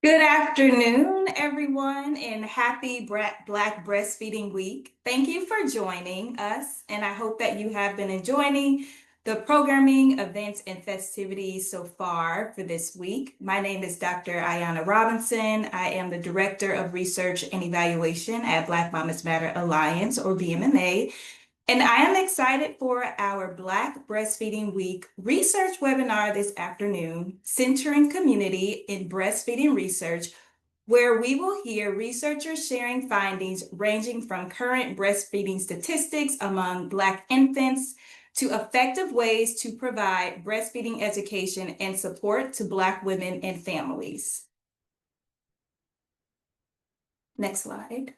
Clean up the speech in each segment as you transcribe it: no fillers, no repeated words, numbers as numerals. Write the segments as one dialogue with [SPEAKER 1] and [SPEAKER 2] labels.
[SPEAKER 1] Good afternoon, everyone, and happy Black Breastfeeding Week. Thank you for joining us, and I hope that you have been enjoying the programming, events, and festivities so far for this week. My name is Dr. Ayanna Robinson. I am the Director of Research and Evaluation at Black Mamas Matter Alliance, or BMMA, and I am excited for our Black Breastfeeding Week research webinar this afternoon, Centering Community in Breastfeeding Research, where we will hear researchers sharing findings ranging from current breastfeeding statistics among Black infants to effective ways to provide breastfeeding education and support to Black women and families. Next slide.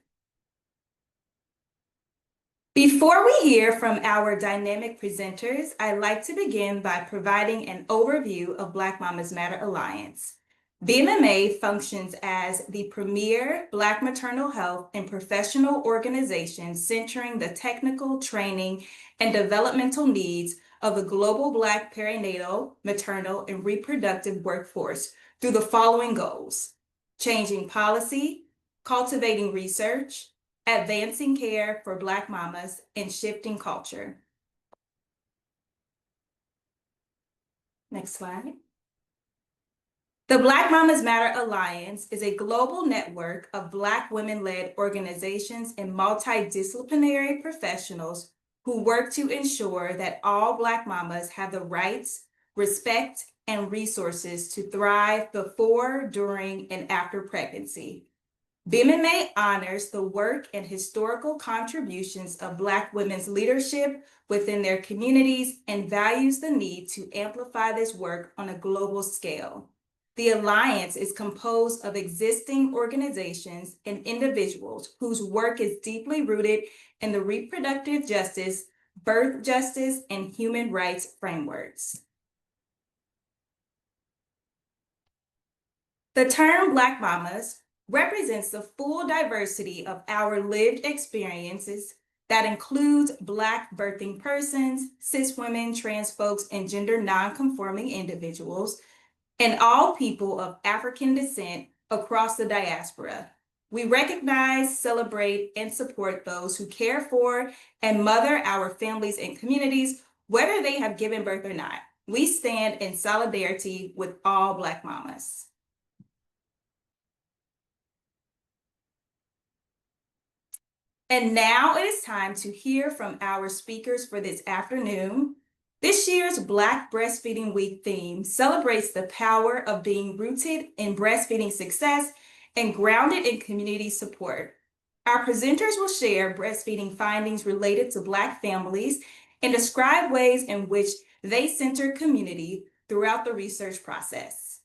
[SPEAKER 1] Before we hear from our dynamic presenters, I'd like to begin by providing an overview of Black Mamas Matter Alliance. BMMA functions as the premier Black maternal health and professional organization centering the technical, training, and developmental needs of the global Black perinatal, maternal, and reproductive workforce through the following goals: changing policy, cultivating research, advancing care for Black mamas, and shifting culture. Next slide. The Black Mamas Matter Alliance is a global network of Black women-led organizations and multidisciplinary professionals who work to ensure that all Black mamas have the rights, respect, and resources to thrive before, during, and after pregnancy. BMMA honors the work and historical contributions of Black women's leadership within their communities and values the need to amplify this work on a global scale. The Alliance is composed of existing organizations and individuals whose work is deeply rooted in the reproductive justice, birth justice, and human rights frameworks. The term Black Mamas represents the full diversity of our lived experiences that includes Black birthing persons, cis women, trans folks, and gender non-conforming individuals, and all people of African descent across the diaspora. We recognize, celebrate, and support those who care for and mother our families and communities, whether they have given birth or not. We stand in solidarity with all Black mamas. And now it is time to hear from our speakers for this afternoon. This year's Black Breastfeeding Week theme celebrates the power of being rooted in breastfeeding success and grounded in community support. Our presenters will share breastfeeding findings related to Black families and describe ways in which they center community throughout the research process.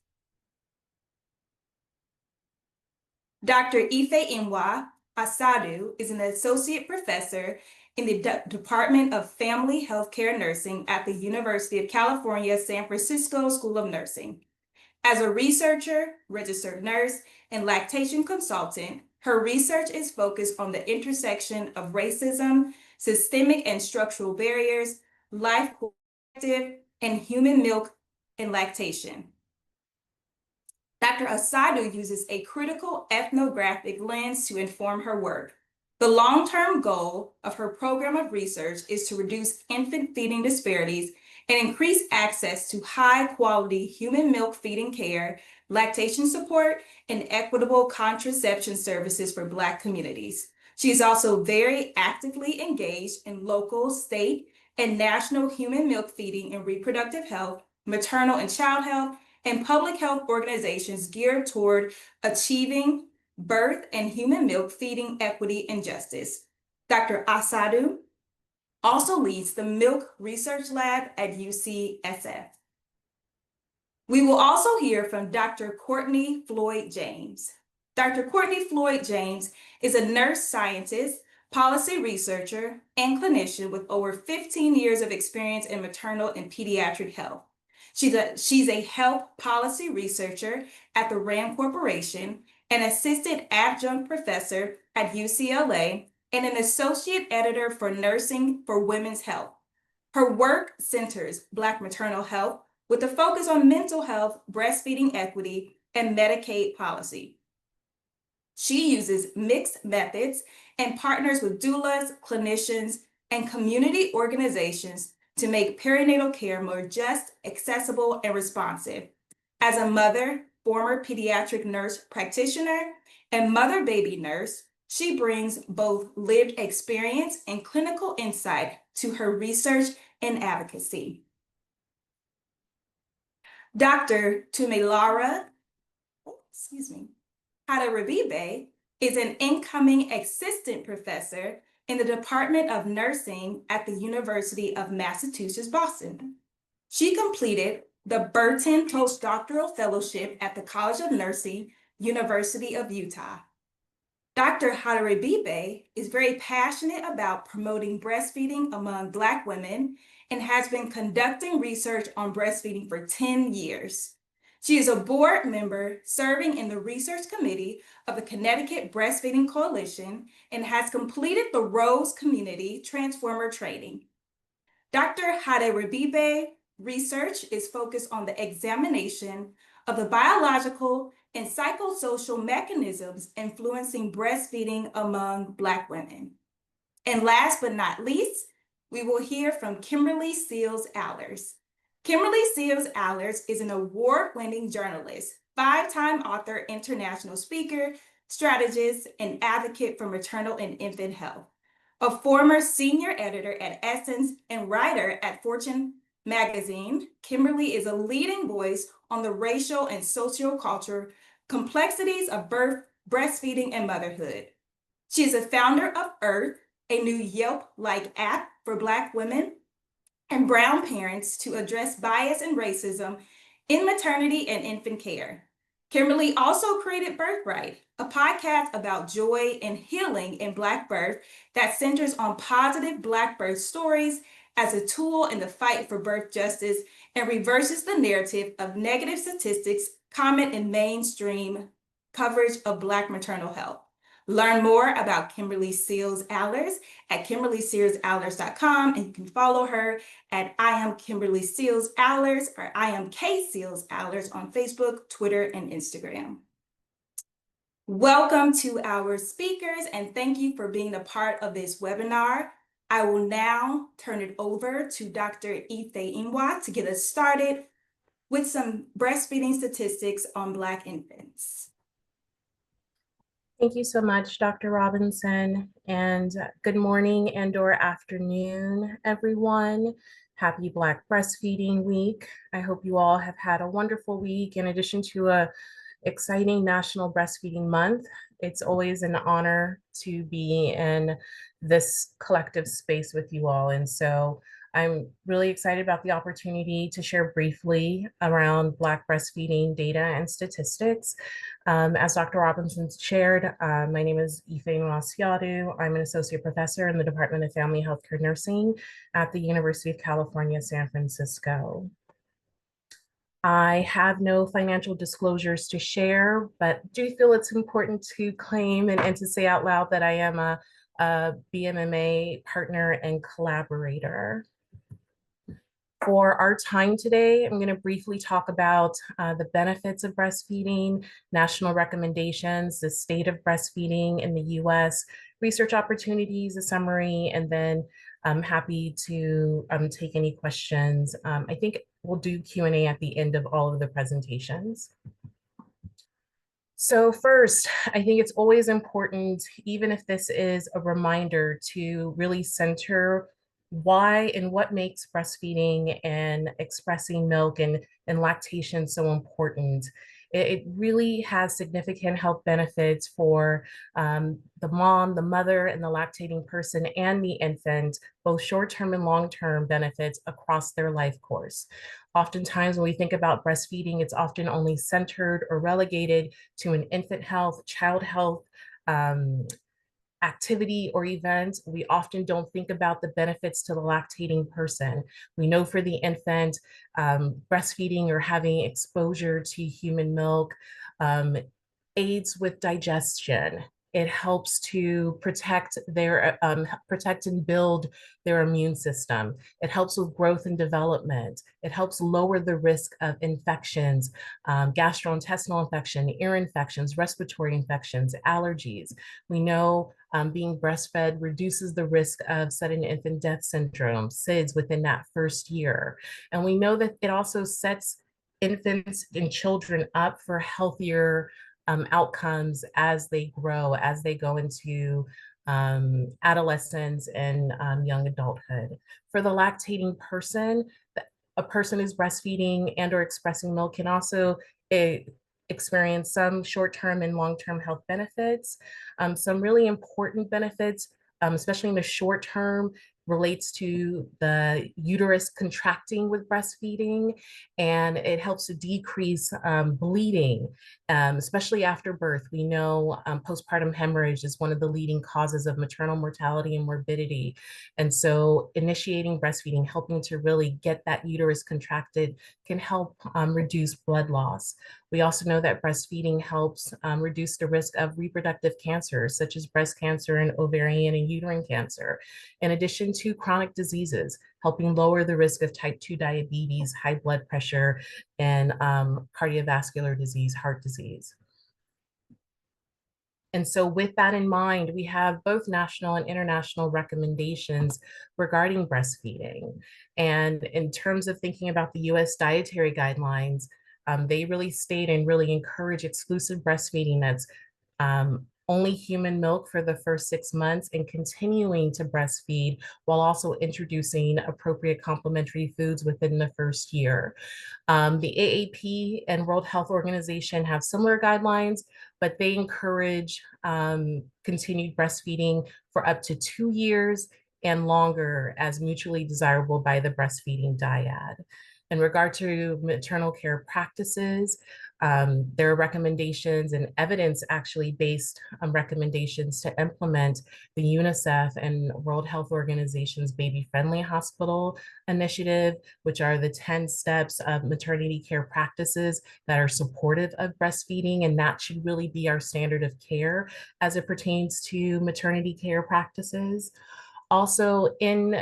[SPEAKER 1] Dr. Ifeyinwa Asiodu is an associate professor in the Department of Family Healthcare Nursing at the University of California, San Francisco School of Nursing. As a researcher, registered nurse, and lactation consultant, her research is focused on the intersection of racism, systemic and structural barriers, life cooperative, and human milk and lactation. Dr. Asiodu uses a critical ethnographic lens to inform her work. The long-term goal of her program of research is to reduce infant feeding disparities and increase access to high-quality human milk feeding care, lactation support, and equitable contraception services for Black communities. She is also very actively engaged in local, state, and national human milk feeding and reproductive health, maternal and child health, and public health organizations geared toward achieving birth and human milk feeding equity and justice. Dr. Asiodu also leads the Milk Research Lab at UCSF. We will also hear from Dr. Kortney Floyd James. Dr. Kortney Floyd James is a nurse scientist, policy researcher, and clinician with over 15 years of experience in maternal and pediatric health. She's a health policy researcher at the RAND Corporation, an assistant adjunct professor at UCLA, and an associate editor for Nursing for Women's Health. Her work centers Black maternal health with a focus on mental health, breastfeeding equity, and Medicaid policy. She uses mixed methods and partners with doulas, clinicians, and community organizations to make perinatal care more just, accessible, and responsive. As a mother, former pediatric nurse practitioner, and mother-baby nurse, she brings both lived experience and clinical insight to her research and advocacy. Dr. Tumilara Aderibigbe is an incoming assistant professor in the Department of Nursing at the University of Massachusetts, Boston. She completed the Burton Postdoctoral Fellowship at the College of Nursing, University of Utah. Dr. Aderibigbe is very passionate about promoting breastfeeding among Black women and has been conducting research on breastfeeding for 10 years. She is a board member serving in the research committee of the Connecticut Breastfeeding Coalition and has completed the Rose Community Transformer training. Dr. Aderibigbe research is focused on the examination of the biological and psychosocial mechanisms influencing breastfeeding among Black women. And last but not least, we will hear from Kimberly Seals Allers. Kimberly Seals Allers is an award-winning journalist, 5-time author, international speaker, strategist, and advocate for maternal and infant health. A former senior editor at Essence and writer at Fortune magazine, Kimberly is a leading voice on the racial and sociocultural complexities of birth, breastfeeding, and motherhood. She is a founder of Irth, a new Yelp-like app for Black women and brown parents to address bias and racism in maternity and infant care. Kimberly also created Birthright, a podcast about joy and healing in Black birth that centers on positive Black birth stories as a tool in the fight for birth justice and reverses the narrative of negative statistics common in mainstream coverage of Black maternal health. Learn more about Kimberly Seals Allers at KimberlySealsAllers.com, and you can follow her at I am Kimberly Seals Allers or I am K Seals Allers on Facebook, Twitter, and Instagram. Welcome to our speakers, and thank you for being a part of this webinar. I will now turn it over to Dr. Ifeyinwa to get us started with some breastfeeding statistics on Black infants.
[SPEAKER 2] Thank you so much, Dr. Robinson, and good morning and/or afternoon, everyone. Happy Black Breastfeeding Week. I hope you all have had a wonderful week. In addition to a exciting National Breastfeeding Month, it's always an honor to be in this collective space with you all. And so I'm really excited about the opportunity to share briefly around Black breastfeeding data and statistics. As Dr. Robinson shared, my name is Ifeyinwa Asiodu. I'm an associate professor in the Department of Family Healthcare Nursing at the University of California, San Francisco. I have no financial disclosures to share, but do feel it's important to claim and to say out loud that I am a BMMA partner and collaborator. For our time today, I'm going to briefly talk about the benefits of breastfeeding, national recommendations, the state of breastfeeding in the US, research opportunities, a summary, and then I'm happy to take any questions. I think we'll do Q&A at the end of all of the presentations. So first, I think it's always important, even if this is a reminder, to really center why and what makes breastfeeding and expressing milk and lactation so important. It really has significant health benefits for the mom, the mother, and the lactating person and the infant, both short-term and long-term benefits across their life course. Oftentimes when we think about breastfeeding, it's often only centered or relegated to an infant health, child health, activity or event. We often don't think about the benefits to the lactating person. We know for the infant, breastfeeding or having exposure to human milk aids with digestion, It helps to protect protect and build their immune system. It helps with growth and development. It helps lower the risk of infections, gastrointestinal infection, ear infections, respiratory infections, allergies. We know being breastfed reduces the risk of sudden infant death syndrome, SIDS, within that first year. And we know that it also sets infants and children up for healthier outcomes as they grow, as they go into adolescence and young adulthood. For the lactating person, a person who's breastfeeding and or expressing milk can also experience some short-term and long-term health benefits. Some really important benefits, especially in the short term, relates to the uterus contracting with breastfeeding, and it helps to decrease bleeding, especially after birth. We know postpartum hemorrhage is one of the leading causes of maternal mortality and morbidity. And so initiating breastfeeding, helping to really get that uterus contracted, can help reduce blood loss. We also know that breastfeeding helps reduce the risk of reproductive cancers, such as breast cancer and ovarian and uterine cancer, in addition to chronic diseases, helping lower the risk of type 2 diabetes, high blood pressure, and cardiovascular disease, heart disease. And so with that in mind, we have both national and international recommendations regarding breastfeeding. And in terms of thinking about the US dietary guidelines, they really state and really encourage exclusive breastfeeding that's only human milk for the first 6 months and continuing to breastfeed while also introducing appropriate complementary foods within the first year. The AAP and World Health Organization have similar guidelines, but they encourage continued breastfeeding for up to 2 years and longer as mutually desirable by the breastfeeding dyad. In regard to maternal care practices, there are recommendations and evidence actually based recommendations to implement the UNICEF and World Health Organization's Baby Friendly Hospital Initiative, which are the 10 steps of maternity care practices that are supportive of breastfeeding. And that should really be our standard of care as it pertains to maternity care practices. Also, in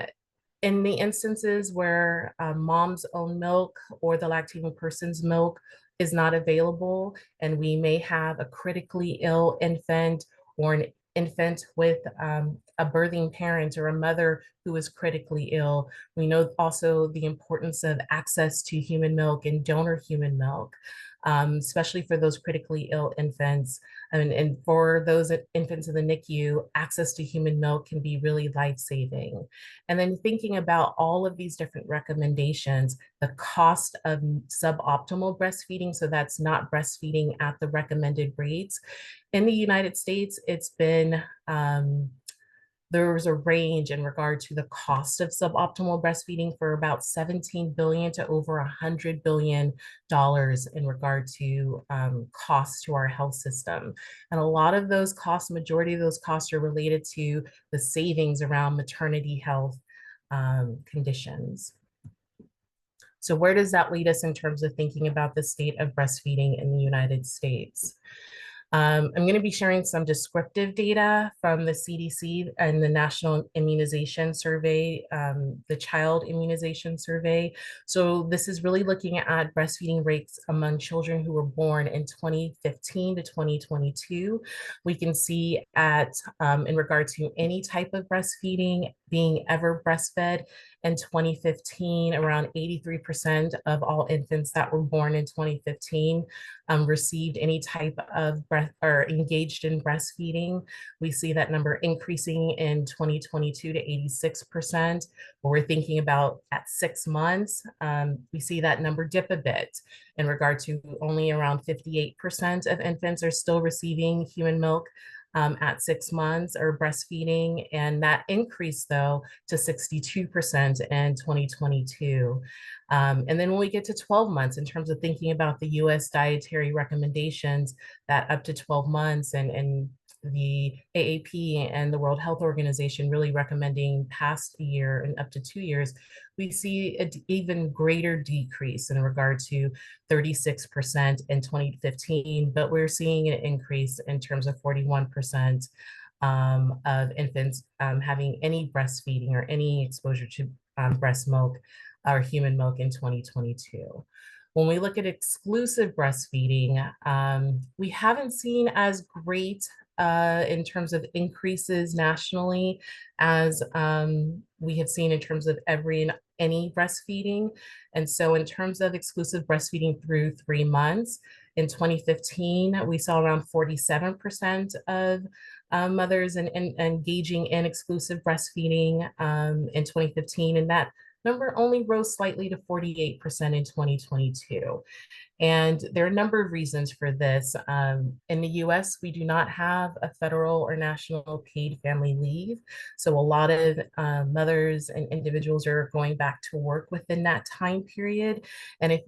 [SPEAKER 2] the instances where mom's own milk or the lactating person's milk is not available, and we may have a critically ill infant or an infant with a birthing parent or a mother who is critically ill, we know also the importance of access to human milk and donor human milk, especially for those critically ill infants. And for those infants in the NICU, access to human milk can be really life-saving. And then thinking about all of these different recommendations, the cost of suboptimal breastfeeding, so that's not breastfeeding at the recommended rates. In the United States, it's been, there's a range in regard to the cost of suboptimal breastfeeding for about $17 billion to over $100 billion in regard to costs to our health system. And a lot of those costs, majority of those costs are related to the savings around maternity health conditions. So where does that lead us in terms of thinking about the state of breastfeeding in the United States? I'm going to be sharing some descriptive data from the CDC and the National Immunization Survey, the Child Immunization Survey. So this is really looking at breastfeeding rates among children who were born in 2015 to 2022. We can see in regard to any type of breastfeeding, being ever breastfed, in 2015, around 83% of all infants that were born in 2015 received any type of breast or engaged in breastfeeding. We see that number increasing in 2022 to 86%. But we're thinking about at 6 months, we see that number dip a bit in regard to only around 58% of infants are still receiving human milk at 6 months or breastfeeding, and that increased though to 62% in 2022. And then when we get to 12 months, in terms of thinking about the US dietary recommendations, that up to 12 months and the AAP and the World Health Organization really recommending past a year and up to 2 years, we see an even greater decrease in regard to 36% in 2015, but we're seeing an increase in terms of 41% of infants having any breastfeeding or any exposure to breast milk or human milk in 2022. When we look at exclusive breastfeeding, we haven't seen as great in terms of increases nationally as we have seen in terms of any breastfeeding. And so in terms of exclusive breastfeeding through 3 months, in 2015, we saw around 47% of mothers engaging in exclusive breastfeeding in 2015, and that number only rose slightly to 48% in 2022. And there are a number of reasons for this. In the US, we do not have a federal or national paid family leave. So a lot of mothers and individuals are going back to work within that time period. And if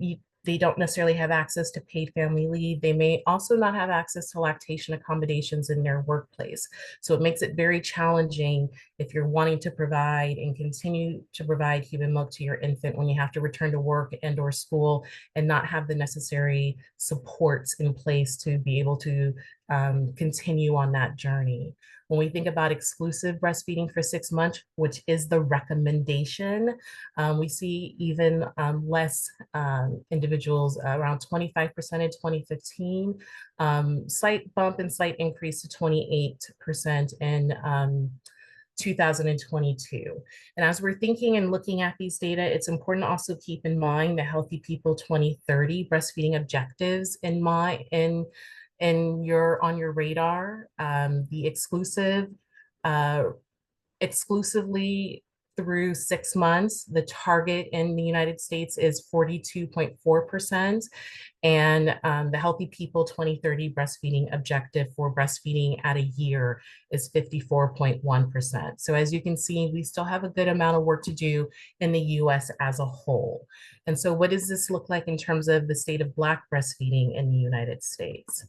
[SPEAKER 2] they don't necessarily have access to paid family leave, they may also not have access to lactation accommodations in their workplace. So it makes it very challenging if you're wanting to provide and continue to provide human milk to your infant when you have to return to work and or school and not have the necessary supports in place to be able to continue on that journey. When we think about exclusive breastfeeding for 6 months, which is the recommendation, we see even less individuals, around 25% in 2015, slight bump and slight increase to 28% in 2022. And as we're thinking and looking at these data, it's important to also keep in mind the Healthy People 2030 breastfeeding objectives on your radar. The exclusively through 6 months, the target in the United States is 42.4%. And the Healthy People 2030 breastfeeding objective for breastfeeding at a year is 54.1%. So as you can see, we still have a good amount of work to do in the US as a whole. And so what does this look like in terms of the state of Black breastfeeding in the United States?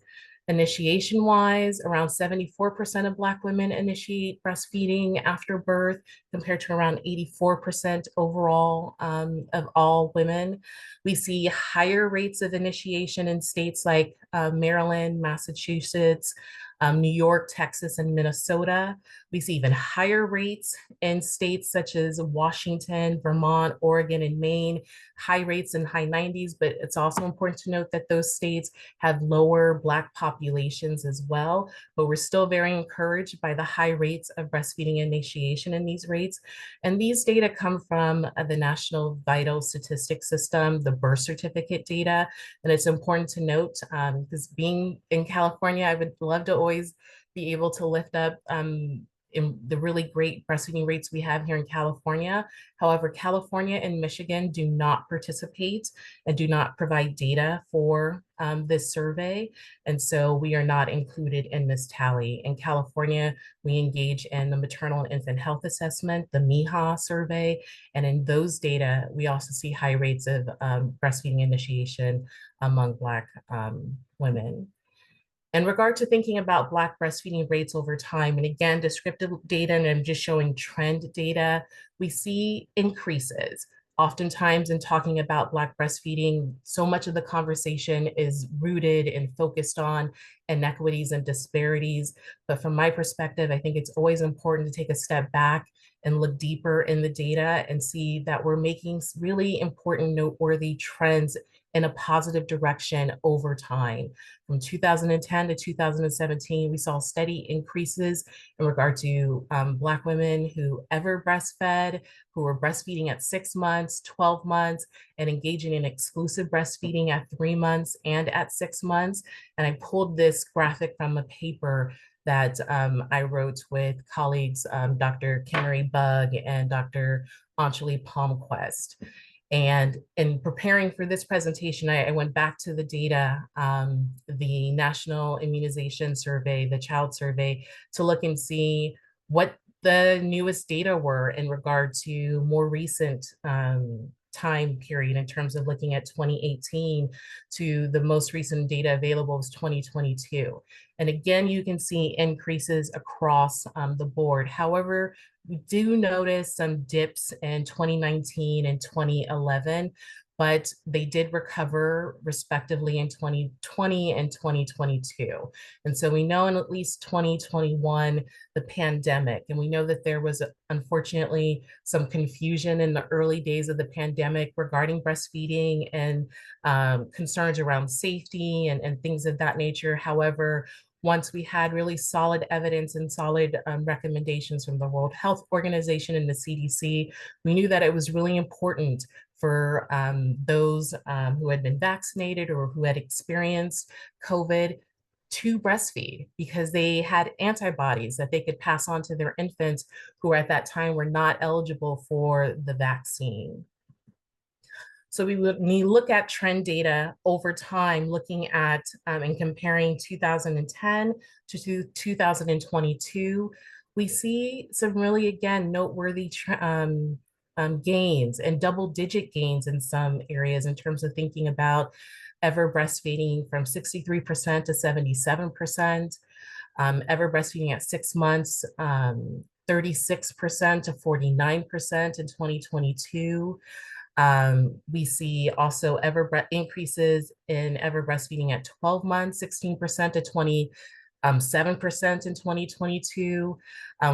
[SPEAKER 2] Initiation-wise, around 74% of Black women initiate breastfeeding after birth, compared to around 84% overall of all women. We see higher rates of initiation in states like Maryland, Massachusetts, New York, Texas, and Minnesota. We see even higher rates in states such as Washington, Vermont, Oregon, and Maine, high rates in high 90s, but it's also important to note that those states have lower Black populations as well, but we're still very encouraged by the high rates of breastfeeding initiation in these rates. And these data come from the National Vital Statistics System, the birth certificate data. And it's important to note, because being in California, I would love to always be able to lift up in the really great breastfeeding rates we have here in California. However, California and Michigan do not participate and do not provide data for this survey. And so we are not included in this tally. In California, we engage in the maternal and infant health assessment, the MIHA survey. And in those data, we also see high rates of breastfeeding initiation among Black women. In regard to thinking about Black breastfeeding rates over time, and again, descriptive data, and I'm just showing trend data, we see increases. Oftentimes in talking about Black breastfeeding, so much of the conversation is rooted and focused on inequities and disparities. But from my perspective, I think it's always important to take a step back and look deeper in the data and see that we're making really important, noteworthy trends in a positive direction over time. From 2010 to 2017, we saw steady increases in regard to Black women who ever breastfed, who were breastfeeding at 6 months, 12 months, and engaging in exclusive breastfeeding at 3 months and at 6 months. And I pulled this graphic from a paper that I wrote with colleagues, Dr. Kimberly Bug and Dr. Anjali Palmquist. And in preparing for this presentation, I went back to the data, the National Immunization Survey, the Child Survey, to look and see what the newest data were in regard to more recent time period in terms of looking at 2018 to the most recent data available is 2022. And again, you can see increases across the board. However, we do notice some dips in 2019 and 2011, but they did recover respectively in 2020 and 2022. And so we know in at least 2021, the pandemic, and we know that there was unfortunately some confusion in the early days of the pandemic regarding breastfeeding and concerns around safety and things of that nature. However, once we had really solid evidence and solid recommendations from the World Health Organization and the CDC, we knew that it was really important for those who had been vaccinated or who had experienced COVID to breastfeed, because they had antibodies that they could pass on to their infants who at that time were not eligible for the vaccine. So we look at trend data over time, looking at and comparing 2010 to 2022, we see some really, again, noteworthy gains and double-digit gains in some areas in terms of thinking about ever breastfeeding from 63% to 77%, ever breastfeeding at 6 months, 36% to 49% in 2022. We see also increases in ever breastfeeding at 12 months, 16% to 7% in 2022.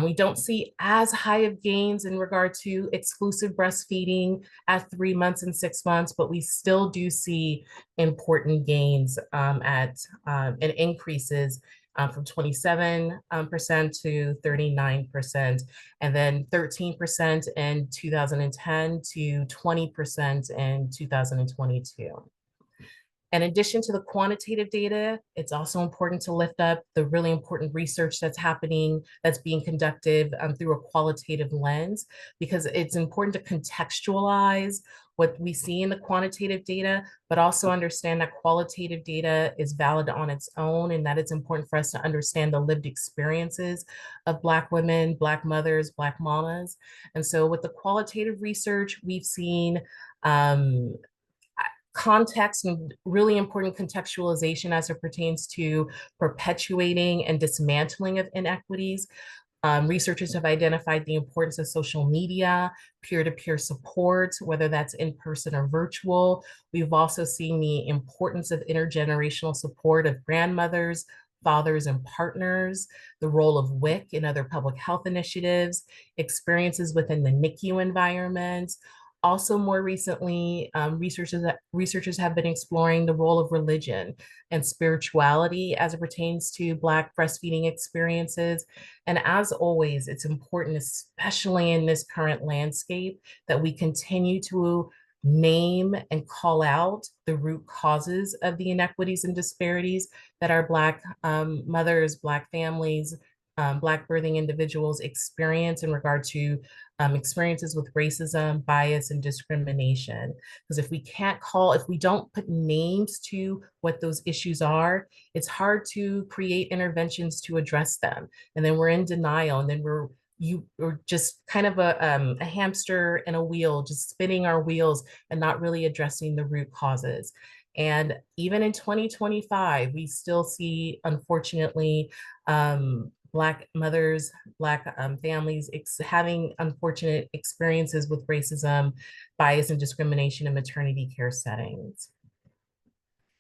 [SPEAKER 2] We don't see as high of gains in regard to exclusive breastfeeding at 3 months and 6 months, but we still do see important gains and increases from 27% to 39%, and then 13% in 2010 to 20% in 2022. In addition to the quantitative data, it's also important to lift up the really important research that's happening, that's being conducted through a qualitative lens, because it's important to contextualize what we see in the quantitative data, but also understand that qualitative data is valid on its own, and that it's important for us to understand the lived experiences of Black women, Black mothers, Black mamas. And so with the qualitative research, we've seen context and really important contextualization as it pertains to perpetuating and dismantling of inequities. Researchers have identified the importance of social media, peer-to-peer support, whether that's in person or virtual. We've also seen the importance of intergenerational support of grandmothers, fathers, and partners, the role of WIC and other public health initiatives, experiences within the NICU environment. Also, more recently, researchers have been exploring the role of religion and spirituality as it pertains to Black breastfeeding experiences. And as always, it's important, especially in this current landscape, that we continue to name and call out the root causes of the inequities and disparities that our Black mothers, Black families, Black birthing individuals experience in regard to experiences with racism, bias, and discrimination. Because if we don't put names to what those issues are, it's hard to create interventions to address them. And then we're in denial, and then we're just kind of a hamster in a wheel, just spinning our wheels and not really addressing the root causes. And even in 2025, we still see, unfortunately, Black mothers, Black families having unfortunate experiences with racism, bias, and discrimination in maternity care settings.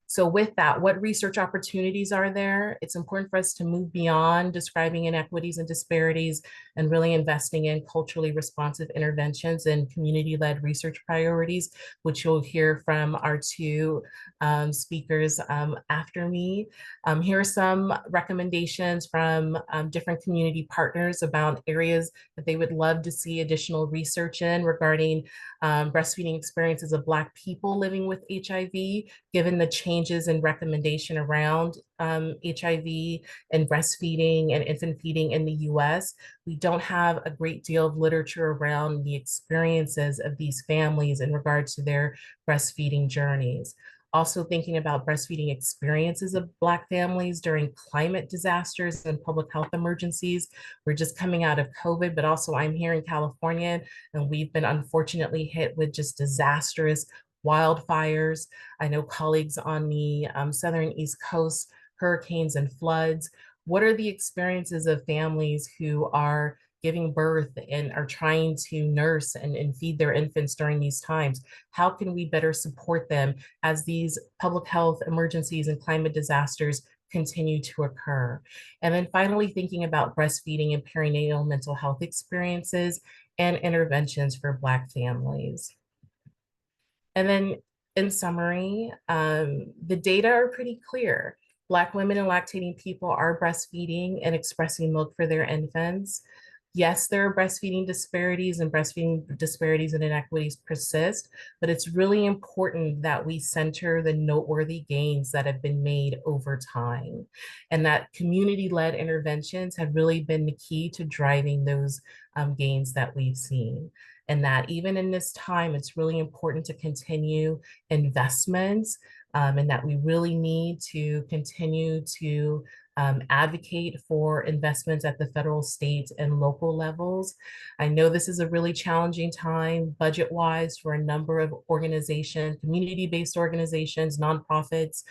[SPEAKER 2] So with that, what research opportunities are there? It's important for us to move beyond describing inequities and disparities and really investing in culturally responsive interventions and community-led research priorities, which you'll hear from our two speakers after me. Here are some recommendations from different community partners about areas that they would love to see additional research in regarding breastfeeding experiences of Black people living with HIV, given the changes in recommendation around HIV and breastfeeding and infant feeding in the US. We don't have a great deal of literature around the experiences of these families in regard to their breastfeeding journeys. Also thinking about breastfeeding experiences of Black families during climate disasters and public health emergencies. We're just coming out of COVID, but also I'm here in California, and we've been unfortunately hit with just disastrous wildfires. I know colleagues on the southern East Coast, hurricanes and floods. What are the experiences of families who are giving birth and are trying to nurse and feed their infants during these times? How can we better support them as these public health emergencies and climate disasters continue to occur? And then finally, thinking about breastfeeding and perinatal mental health experiences and interventions for Black families. And then in summary, the data are pretty clear. Black women and lactating people are breastfeeding and expressing milk for their infants. Yes, there are breastfeeding disparities, and breastfeeding disparities and inequities persist, but it's really important that we center the noteworthy gains that have been made over time, and that community-led interventions have really been the key to driving those gains that we've seen. And that even in this time, it's really important to continue investments, and that we really need to continue to advocate for investments at the federal, state, and local levels. I know this is a really challenging time budget-wise for a number of organizations, community-based organizations, nonprofits,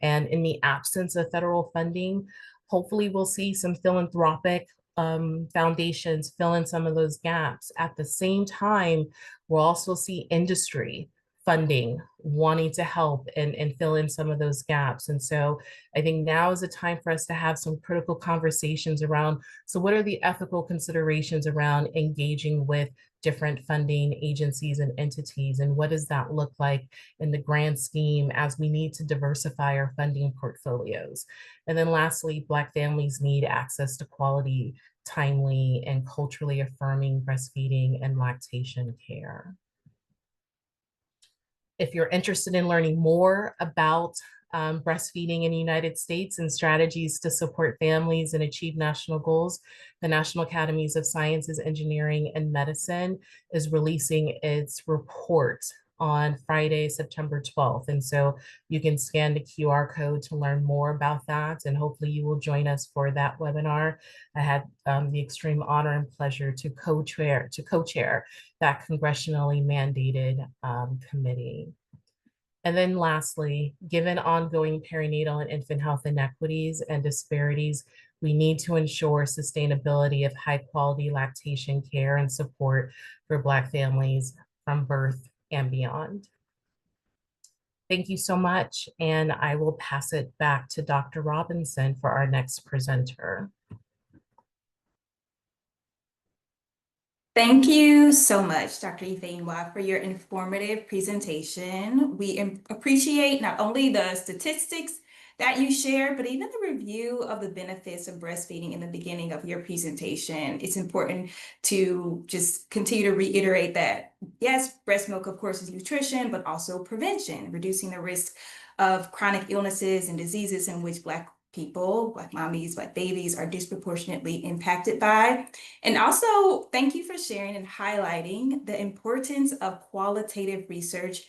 [SPEAKER 2] and in the absence of federal funding, hopefully we'll see some philanthropic foundations fill in some of those gaps. At the same time, we'll also see industry funding wanting to help and fill in some of those gaps. And so I think now is a time for us to have some critical conversations around, so what are the ethical considerations around engaging with different funding agencies and entities, and what does that look like in the grand scheme as we need to diversify our funding portfolios? And then lastly, Black families need access to quality, timely, and culturally affirming breastfeeding and lactation care. If you're interested in learning more about breastfeeding in the United States and strategies to support families and achieve national goals, the National Academies of Sciences, Engineering, and Medicine is releasing its report on Friday, September 12th. And so you can scan the QR code to learn more about that. And hopefully you will join us for that webinar. I had the extreme honor and pleasure to co-chair that congressionally mandated committee. And then lastly, given ongoing perinatal and infant health inequities and disparities, we need to ensure sustainability of high quality lactation care and support for Black families from birth and beyond. Thank you so much. And I will pass it back to Dr. Robinson for our next presenter.
[SPEAKER 1] Thank you so much, Dr. Ifeyinwa, for your informative presentation. We appreciate not only the statistics that you shared, but even the review of the benefits of breastfeeding in the beginning of your presentation. It's important to just continue to reiterate that, yes, breast milk, of course, is nutrition, but also prevention, reducing the risk of chronic illnesses and diseases in which Black people, Black mommies, Black babies are disproportionately impacted by. And also, thank you for sharing and highlighting the importance of qualitative research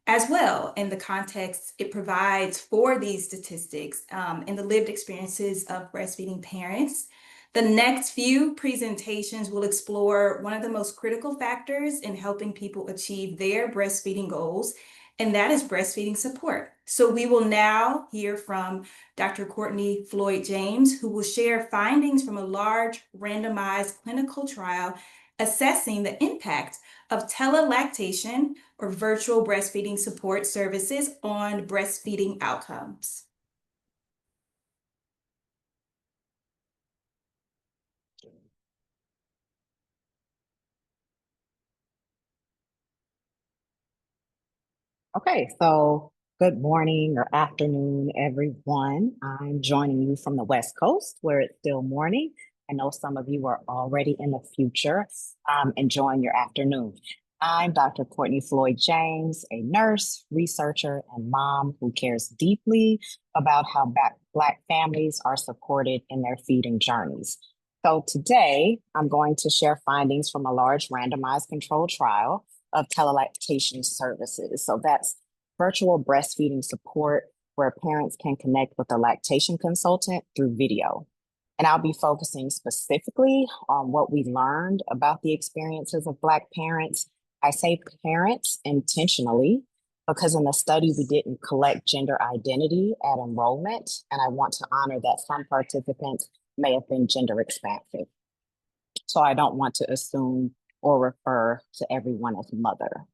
[SPEAKER 1] as well in the context it provides for these statistics and the lived experiences of breastfeeding parents. The next few presentations will explore one of the most critical factors in helping people achieve their breastfeeding goals, and that is breastfeeding support. So we will now hear from Dr. Kortney Floyd James, who will share findings from a large randomized clinical trial assessing the impact of telelactation or virtual breastfeeding support services on breastfeeding outcomes.
[SPEAKER 3] Okay, so good morning or afternoon, everyone. I'm joining you from the West Coast where it's still morning. I know some of you are already in the future enjoying your afternoon. I'm Dr. Kortney Floyd James, a nurse, researcher, and mom who cares deeply about how Black families are supported in their feeding journeys. So today, I'm going to share findings from a large randomized controlled trial of telelactation services. So that's virtual breastfeeding support where parents can connect with a lactation consultant through video. And I'll be focusing specifically on what we learned about the experiences of Black parents. I say parents intentionally because in the study, we didn't collect gender identity at enrollment, and I want to honor that some participants may have been gender expansive. So I don't want to assume or refer to everyone as mother.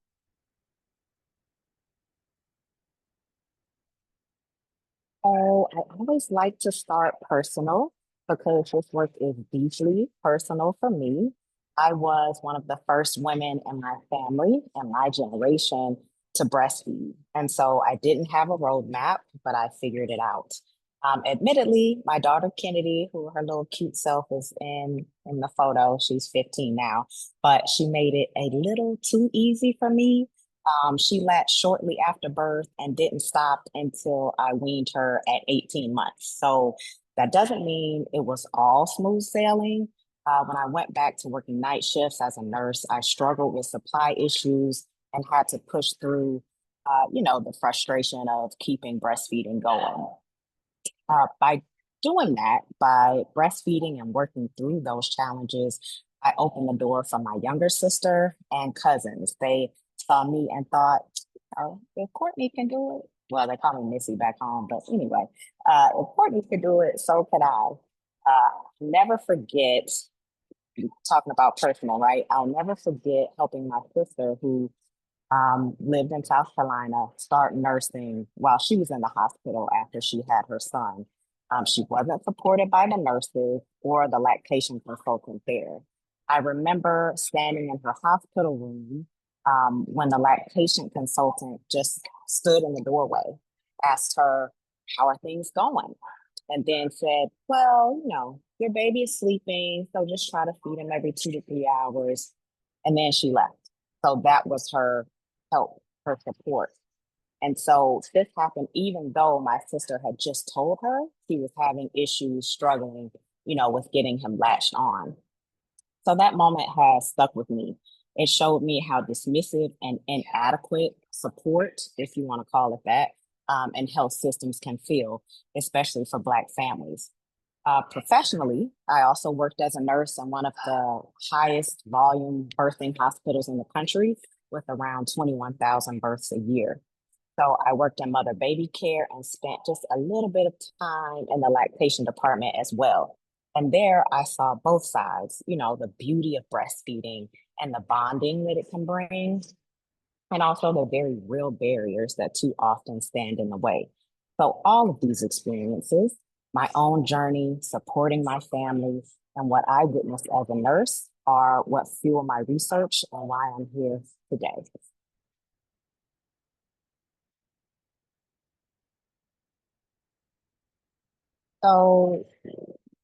[SPEAKER 3] Oh, I always like to start personal because this work is deeply personal for me. I was one of the first women in my family and my generation to breastfeed. And so I didn't have a roadmap, but I figured it out. Admittedly, my daughter Kennedy, who her little cute self is in the photo, she's 15 now, but she made it a little too easy for me. She latched shortly after birth and didn't stop until I weaned her at 18 months. So that doesn't mean it was all smooth sailing. When I went back to working night shifts as a nurse, I struggled with supply issues and had to push through, the frustration of keeping breastfeeding going. By doing that, by breastfeeding and working through those challenges, I opened the door for my younger sister and cousins. They saw me and thought, oh, if Kortney can do it, well, they call me Missy back home, but anyway, if Kortney could do it, so could I. Never forget, talking about personal, right? I'll never forget helping my sister who lived in South Carolina start nursing while she was in the hospital after she had her son. She wasn't supported by the nurses or the lactation consultant there. I remember standing in her hospital room when the lactation consultant just stood in the doorway, asked her, how are things going? And then said, well, your baby is sleeping, so just try to feed him every 2 to 3 hours. And then she left. So that was her help, her support. And so this happened even though my sister had just told her she was having issues, struggling, with getting him latched on. So that moment has stuck with me. It showed me how dismissive and inadequate support, if you want to call it that, and health systems can feel, especially for Black families. Professionally, I also worked as a nurse in one of the highest volume birthing hospitals in the country with around 21,000 births a year. So I worked in mother baby care and spent just a little bit of time in the lactation department as well. And there I saw both sides, the beauty of breastfeeding and the bonding that it can bring, and also the very real barriers that too often stand in the way. So all of these experiences, my own journey, supporting my family, and what I witnessed as a nurse are what fuel my research and why I'm here today. So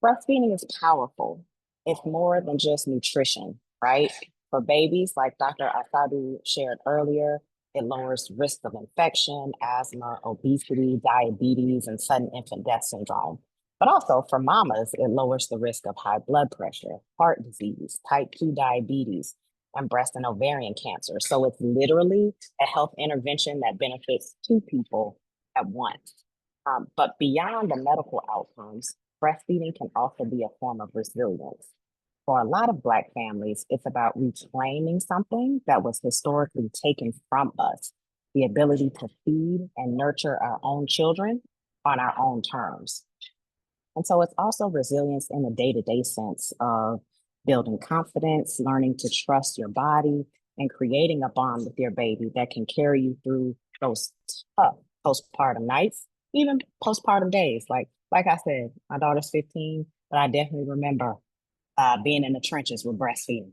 [SPEAKER 3] breastfeeding is powerful. It's more than just nutrition, right? For babies, like Dr. Asiodu shared earlier, it lowers risk of infection, asthma, obesity, diabetes, and sudden infant death syndrome. But also for mamas, it lowers the risk of high blood pressure, heart disease, type 2 diabetes, and breast and ovarian cancer. So it's literally a health intervention that benefits two people at once. But beyond the medical outcomes, breastfeeding can also be a form of resilience. For a lot of Black families, it's about reclaiming something that was historically taken from us, the ability to feed and nurture our own children on our own terms. And so it's also resilience in the day-to-day sense of building confidence, learning to trust your body, and creating a bond with your baby that can carry you through those tough postpartum nights, even postpartum days. Like I said, my daughter's 15, but I definitely remember being in the trenches with breastfeeding.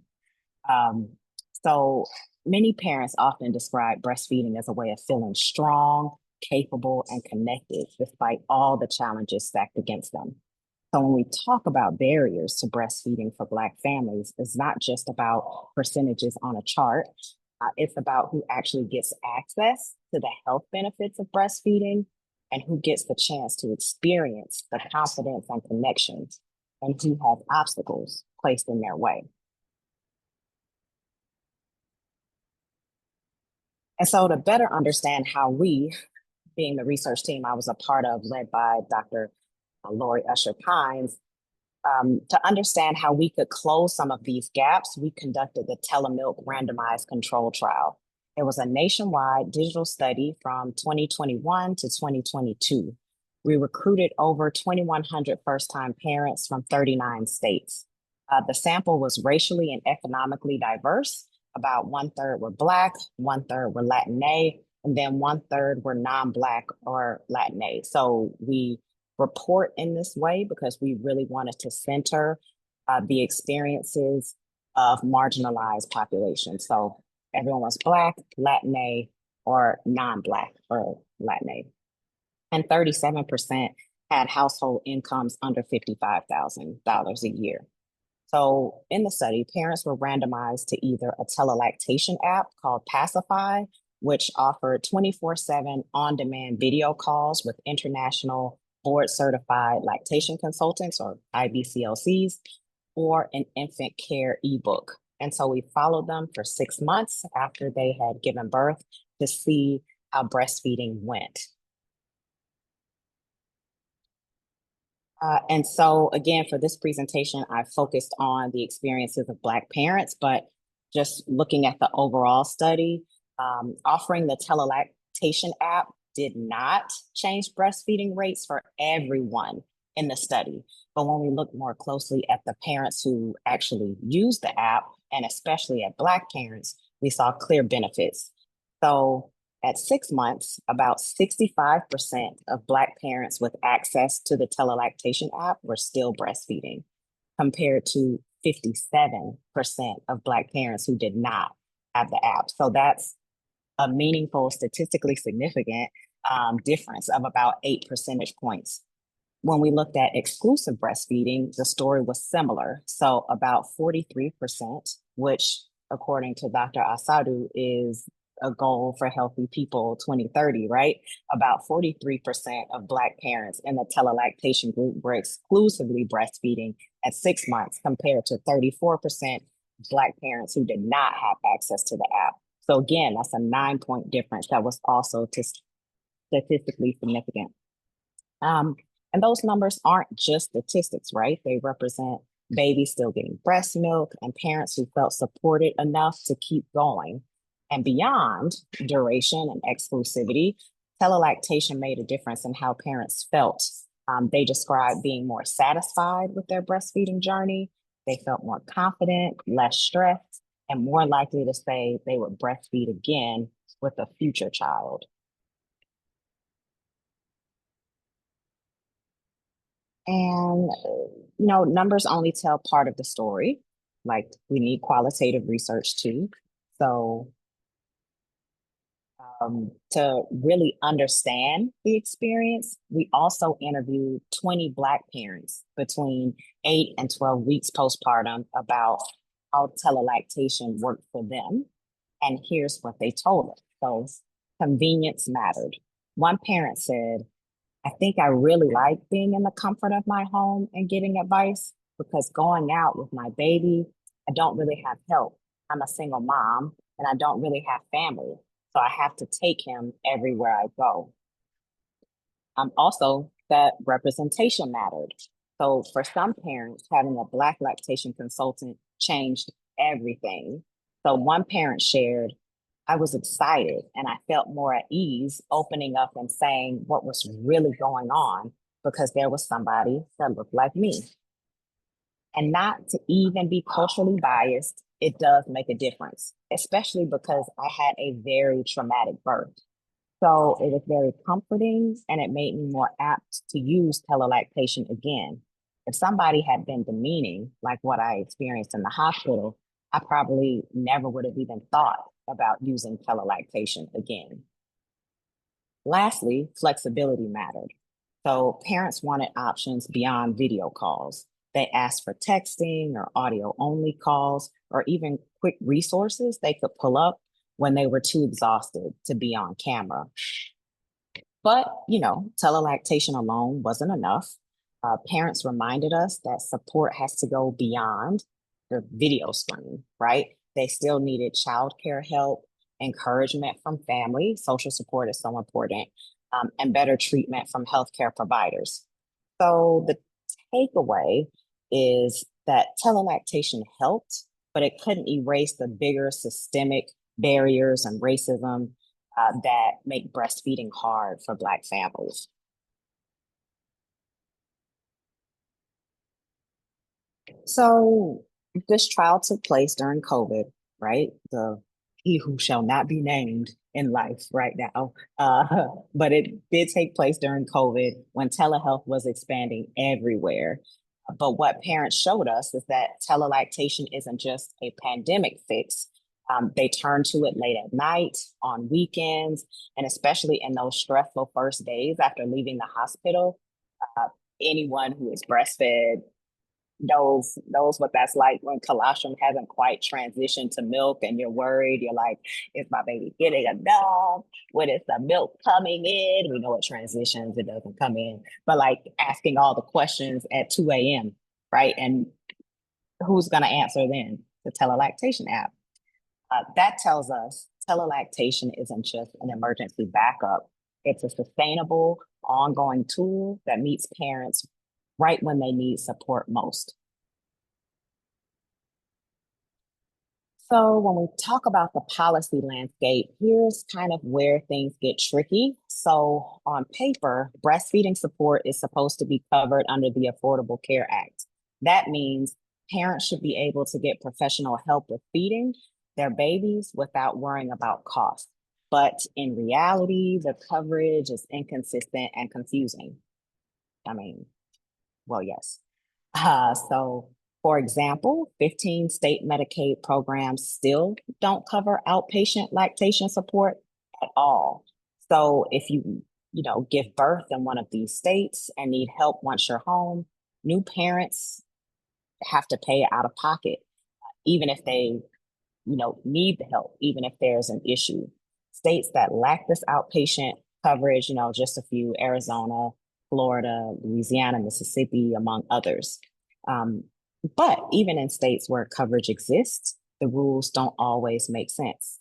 [SPEAKER 3] So many parents often describe breastfeeding as a way of feeling strong, capable, and connected despite all the challenges stacked against them. So when we talk about barriers to breastfeeding for Black families, it's not just about percentages on a chart. It's about who actually gets access to the health benefits of breastfeeding and who gets the chance to experience the confidence and connections, and who have obstacles placed in their way. And so to better understand how we, being the research team I was a part of, led by Dr. Lori Usher Pines, to understand how we could close some of these gaps, we conducted the Telemilk randomized control trial. It was a nationwide digital study from 2021 to 2022. We recruited over 2,100 first-time parents from 39 states. The sample was racially and economically diverse. About 1/3 were Black, 1/3 were Latinx, and then 1/3 were non-Black or Latinx. So we report in this way because we really wanted to center the experiences of marginalized populations. So everyone was Black, Latinx, or non-Black or Latinx. And 37% had household incomes under $55,000 a year. So in the study, parents were randomized to either a telelactation app called Pacify, which offered 24/7 on-demand video calls with international board-certified lactation consultants, or IBCLCs, or an infant care ebook. And so we followed them for 6 months after they had given birth to see how breastfeeding went. And so again, for this presentation, I focused on the experiences of Black parents, but just looking at the overall study, offering the telelactation app did not change breastfeeding rates for everyone in the study. But when we look more closely at the parents who actually use the app, and especially at Black parents, we saw clear benefits. So at 6 months, about 65% of Black parents with access to the telelactation app were still breastfeeding, compared to 57% of Black parents who did not have the app. So that's a meaningful, statistically significant difference of about 8 percentage points. When we looked at exclusive breastfeeding, the story was similar. So about 43%, which according to Dr. Asiodu is a goal for healthy people 2030, right? About 43% of Black parents in the telelactation group were exclusively breastfeeding at 6 months, compared to 34% Black parents who did not have access to the app. So again, that's a 9-point difference that was also statistically significant. And those numbers aren't just statistics, right? They represent babies still getting breast milk and parents who felt supported enough to keep going. And beyond duration and exclusivity, telelactation made a difference in how parents felt. They described being more satisfied with their breastfeeding journey. They felt more confident, less stressed, and more likely to say they would breastfeed again with a future child. And, numbers only tell part of the story. Like, we need qualitative research too. So to really understand the experience, we also interviewed 20 Black parents between 8 and 12 weeks postpartum about how telelactation worked for them. And here's what they told us. So convenience mattered. One parent said, "I think I really like being in the comfort of my home and getting advice, because going out with my baby, I don't really have help. I'm a single mom and I don't really have family. So I have to take him everywhere I go." Also, that representation mattered. So for some parents, having a Black lactation consultant changed everything. So one parent shared, "I was excited and I felt more at ease opening up and saying what was really going on, because there was somebody that looked like me." And not to even be culturally biased, it does make a difference, especially because I had a very traumatic birth. So it was very comforting, and it made me more apt to use telelactation again. If somebody had been demeaning, like what I experienced in the hospital, I probably never would have even thought about using telelactation again. Lastly, flexibility mattered. So parents wanted options beyond video calls. They asked for texting or audio only calls, or even quick resources they could pull up when they were too exhausted to be on camera. But, telelactation alone wasn't enough. Parents reminded us that support has to go beyond the video screen, right? They still needed childcare help, encouragement from family, social support is so important, and better treatment from healthcare providers. So the takeaway is that telelactation helped, but it couldn't erase the bigger systemic barriers and racism that make breastfeeding hard for Black families. So this trial took place during COVID, right? He who shall not be named in life right now. But it did take place during COVID when telehealth was expanding everywhere. But what parents showed us is that telelactation isn't just a pandemic fix. They turn to it late at night, on weekends, and especially in those stressful first days after leaving the hospital. Anyone who is breastfed knows what that's like when colostrum hasn't quite transitioned to milk and you're worried. You're like, is my baby getting enough? When is the milk coming in? We know it transitions, it doesn't come in. But like asking all the questions at 2 a.m., right? And who's going to answer then? The telelactation app. That tells us telelactation isn't just an emergency backup. It's a sustainable, ongoing tool that meets parents right when they need support most. So when we talk about the policy landscape, here's kind of where things get tricky. So on paper, breastfeeding support is supposed to be covered under the Affordable Care Act. That means parents should be able to get professional help with feeding their babies without worrying about cost. But in reality, the coverage is inconsistent and confusing. I mean, well, yes. So, for example, 15 state Medicaid programs still don't cover outpatient lactation support at all. So if you give birth in one of these states and need help once you're home, new parents have to pay out of pocket, even if they, need the help, even if there's an issue. States that lack this outpatient coverage, just a few: Arizona, Florida, Louisiana, Mississippi, among others. But even in states where coverage exists, the rules don't always make sense.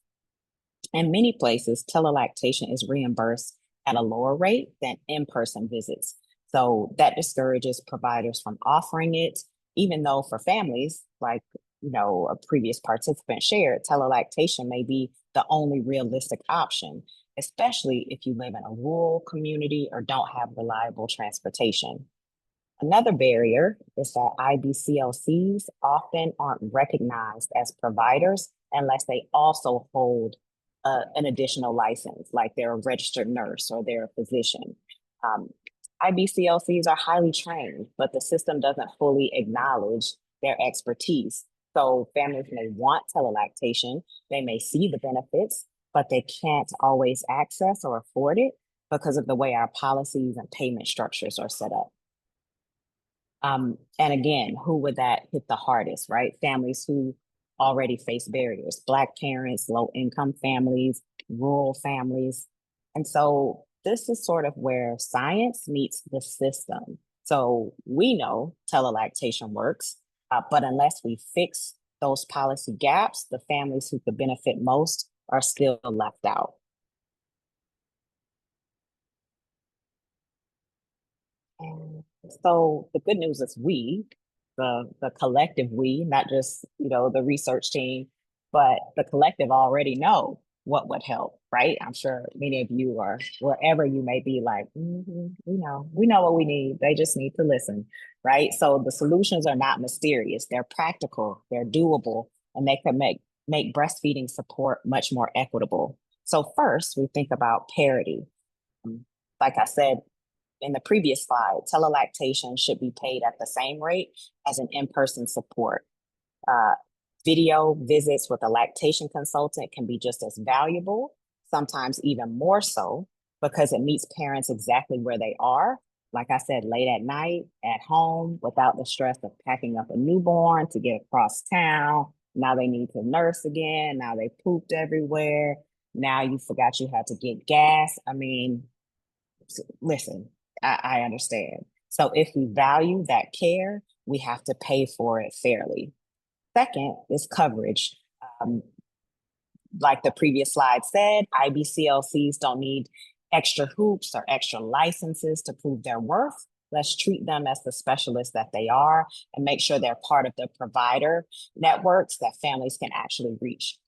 [SPEAKER 3] In many places, telelactation is reimbursed at a lower rate than in-person visits. So that discourages providers from offering it, even though for families, like a previous participant shared, telelactation may be the only realistic option, especially if you live in a rural community or don't have reliable transportation. Another barrier is that IBCLCs often aren't recognized as providers unless they also hold an additional license, like they're a registered nurse or they're a physician. IBCLCs are highly trained, but the system doesn't fully acknowledge their expertise. So families may want telelactation, they may see the benefits, but they can't always access or afford it because of the way our policies and payment structures are set up. And again, who would that hit the hardest, right? Families who already face barriers: Black parents, low-income families, rural families. And so this is sort of where science meets the system. So we know telelactation works, but unless we fix those policy gaps, the families who could benefit most are still left out. And so the good news is the collective we, not just, the research team, but the collective already know what would help, right? I'm sure many of you are, wherever you may be, like, we know what we need. They just need to listen, right? So the solutions are not mysterious. They're practical, they're doable, and they can make breastfeeding support much more equitable. So first, we think about parity. Like I said in the previous slide, telelactation should be paid at the same rate as an in-person support. Video visits with a lactation consultant can be just as valuable, sometimes even more so, because it meets parents exactly where they are. Like I said, late at night, at home, without the stress of packing up a newborn to get across town. Now they need to nurse again. Now they pooped everywhere. Now you forgot you had to get gas. I mean, listen, I understand. So if we value that care, we have to pay for it fairly. Second is coverage. like the previous slide said, IBCLCs don't need extra hoops or extra licenses to prove their worth. Let's treat them as the specialists that they are and make sure they're part of the provider networks that families can actually reach.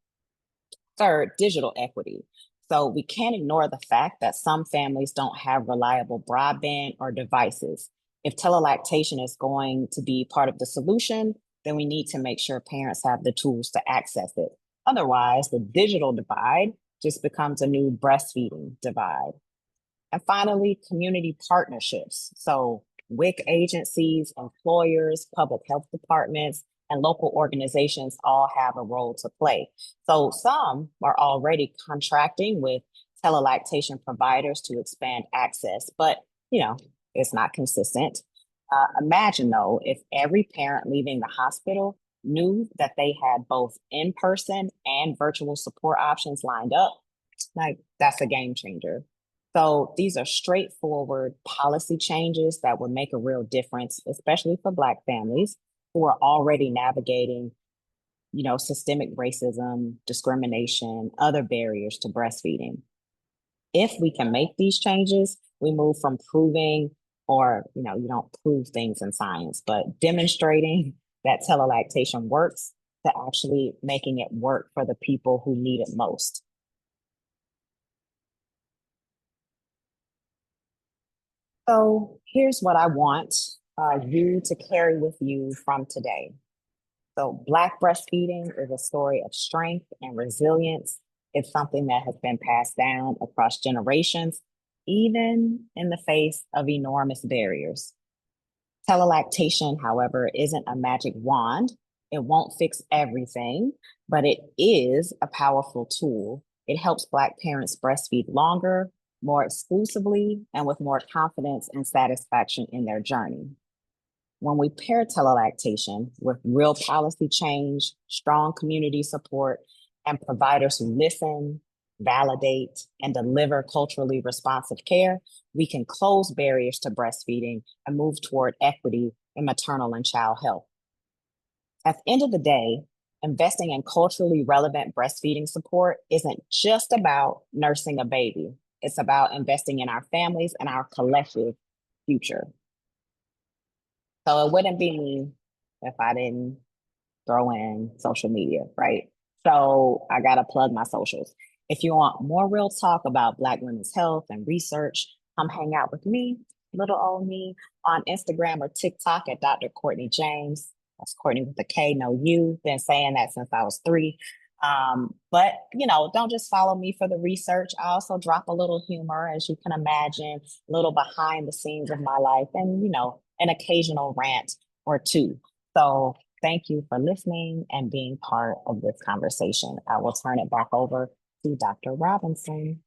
[SPEAKER 3] Third, digital equity. So we can't ignore the fact that some families don't have reliable broadband or devices. If telelactation is going to be part of the solution, then we need to make sure parents have the tools to access it. Otherwise, the digital divide just becomes a new breastfeeding divide. And finally, community partnerships. So WIC agencies, employers, public health departments, and local organizations all have a role to play. So some are already contracting with telelactation providers to expand access, but it's not consistent. Imagine though, if every parent leaving the hospital knew that they had both in-person and virtual support options lined up, like that's a game changer. So these are straightforward policy changes that would make a real difference, especially for Black families who are already navigating, systemic racism, discrimination, other barriers to breastfeeding. If we can make these changes, we move from proving, or, you don't prove things in science, but demonstrating that telelactation works to actually making it work for the people who need it most. So here's what I want you to carry with you from today. So Black breastfeeding is a story of strength and resilience. It's something that has been passed down across generations, even in the face of enormous barriers. Telelactation, however, isn't a magic wand. It won't fix everything, but it is a powerful tool. It helps Black parents breastfeed longer, more exclusively, and with more confidence and satisfaction in their journey. When we pair telelactation with real policy change, strong community support, and providers who listen, validate, and deliver culturally responsive care, we can close barriers to breastfeeding and move toward equity in maternal and child health. At the end of the day, investing in culturally relevant breastfeeding support isn't just about nursing a baby. It's about investing in our families and our collective future. So it wouldn't be me if I didn't throw in social media, right? So I gotta plug my socials. If you want more real talk about Black women's health and research, come hang out with me, little old me, on Instagram or TikTok at Dr. Kortney James. That's Kortney with a K, no U. Been saying that since I was 3. But don't just follow me for the research. I also drop a little humor, as you can imagine, a little behind the scenes of my life, and an occasional rant or two. So thank you for listening and being part of this conversation. I will turn it back over to Dr. Robinson.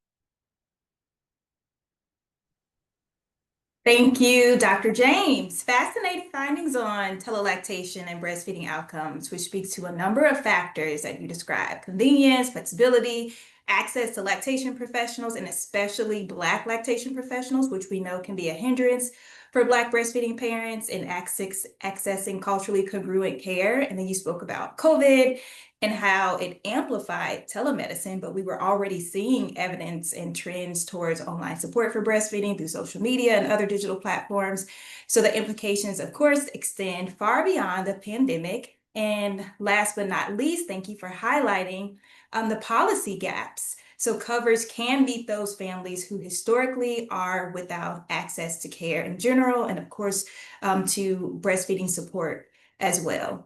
[SPEAKER 1] Thank you, Dr. James. Fascinating findings on telelactation and breastfeeding outcomes, which speaks to a number of factors that you described: convenience, flexibility, access to lactation professionals, and especially Black lactation professionals, which we know can be a hindrance for Black breastfeeding parents in accessing culturally congruent care. And then you spoke about COVID and how it amplified telemedicine, but we were already seeing evidence and trends towards online support for breastfeeding through social media and other digital platforms. So the implications, of course, extend far beyond the pandemic. And last but not least, thank you for highlighting the policy gaps. So coverage can meet those families who historically are without access to care in general, and of course, to breastfeeding support as well.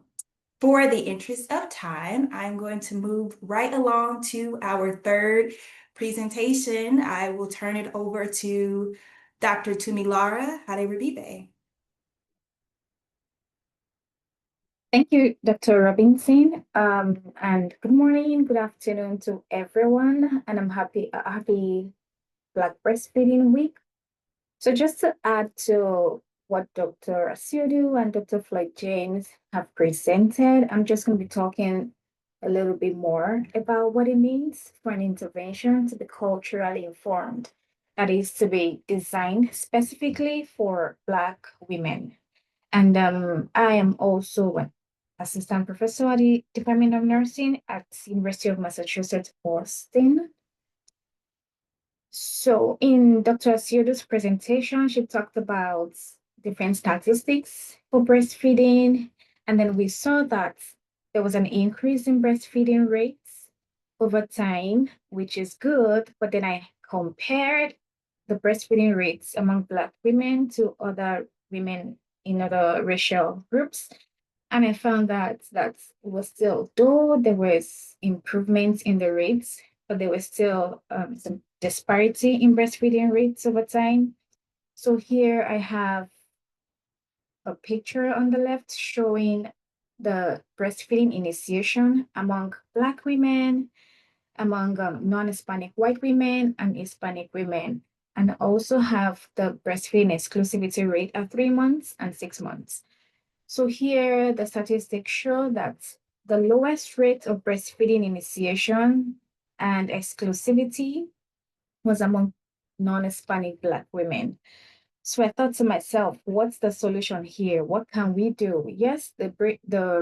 [SPEAKER 1] For the interest of time, I'm going to move right along to our third presentation. I will turn it over to Dr. Tumilara Aderibigbe.
[SPEAKER 4] Thank you, Dr. Robinson, and good morning, good afternoon to everyone, and I'm happy Black Breastfeeding Week. So just to add to what Dr. Asiodu and Dr. Floyd James have presented, I'm just going to be talking a little bit more about what it means for an intervention to be culturally informed, that is to be designed specifically for Black women. And I am also assistant professor at the Department of Nursing at University of Massachusetts, Boston. So in Dr. Asiodu's presentation, she talked about different statistics for breastfeeding. And then we saw that there was an increase in breastfeeding rates over time, which is good. But then I compared the breastfeeding rates among Black women to other women in other racial groups. And I found that it was still, though there was improvements in the rates, but there was still some disparity in breastfeeding rates over time. So here I have a picture on the left showing the breastfeeding initiation among Black women, among non-Hispanic white women and Hispanic women, and also have the breastfeeding exclusivity rate at 3 months and 6 months. So here the statistics show that the lowest rate of breastfeeding initiation and exclusivity was among non-Hispanic Black women. So I thought to myself, what's the solution here? What can we do? Yes, the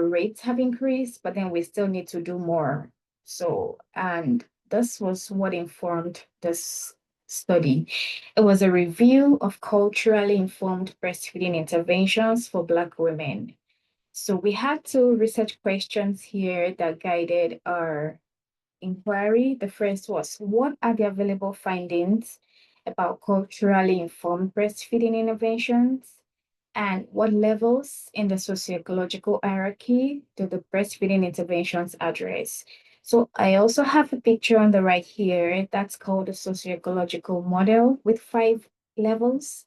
[SPEAKER 4] rates have increased, but then we still need to do more. So, and this was what informed this study. It was a review of culturally informed breastfeeding interventions for Black women. So we had two research questions here that guided our inquiry. The first was, what are the available findings about culturally informed breastfeeding interventions? And what levels in the sociological hierarchy do the breastfeeding interventions address? So I also have a picture on the right here that's called a sociological model with 5 levels.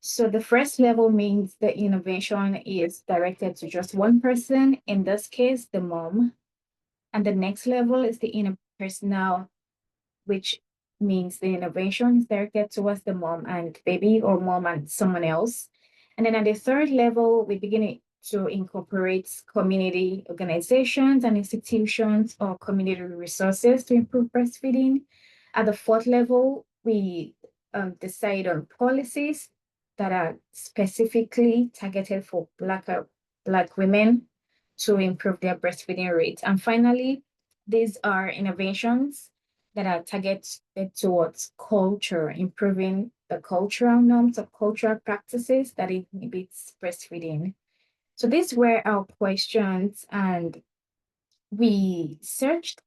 [SPEAKER 4] So the first level means the intervention is directed to just one person, in this case, the mom. And the next level is the interpersonal, which means the intervention is directed towards the mom and baby, or mom and someone else. And then at the third level, we begin to incorporate community organizations and institutions or community resources to improve breastfeeding. At the fourth level, we decide on policies that are specifically targeted for Black women to improve their breastfeeding rates. And finally, these are innovations that are targeted towards culture, improving the cultural norms of cultural practices that inhibits breastfeeding. So these were our questions, and we searched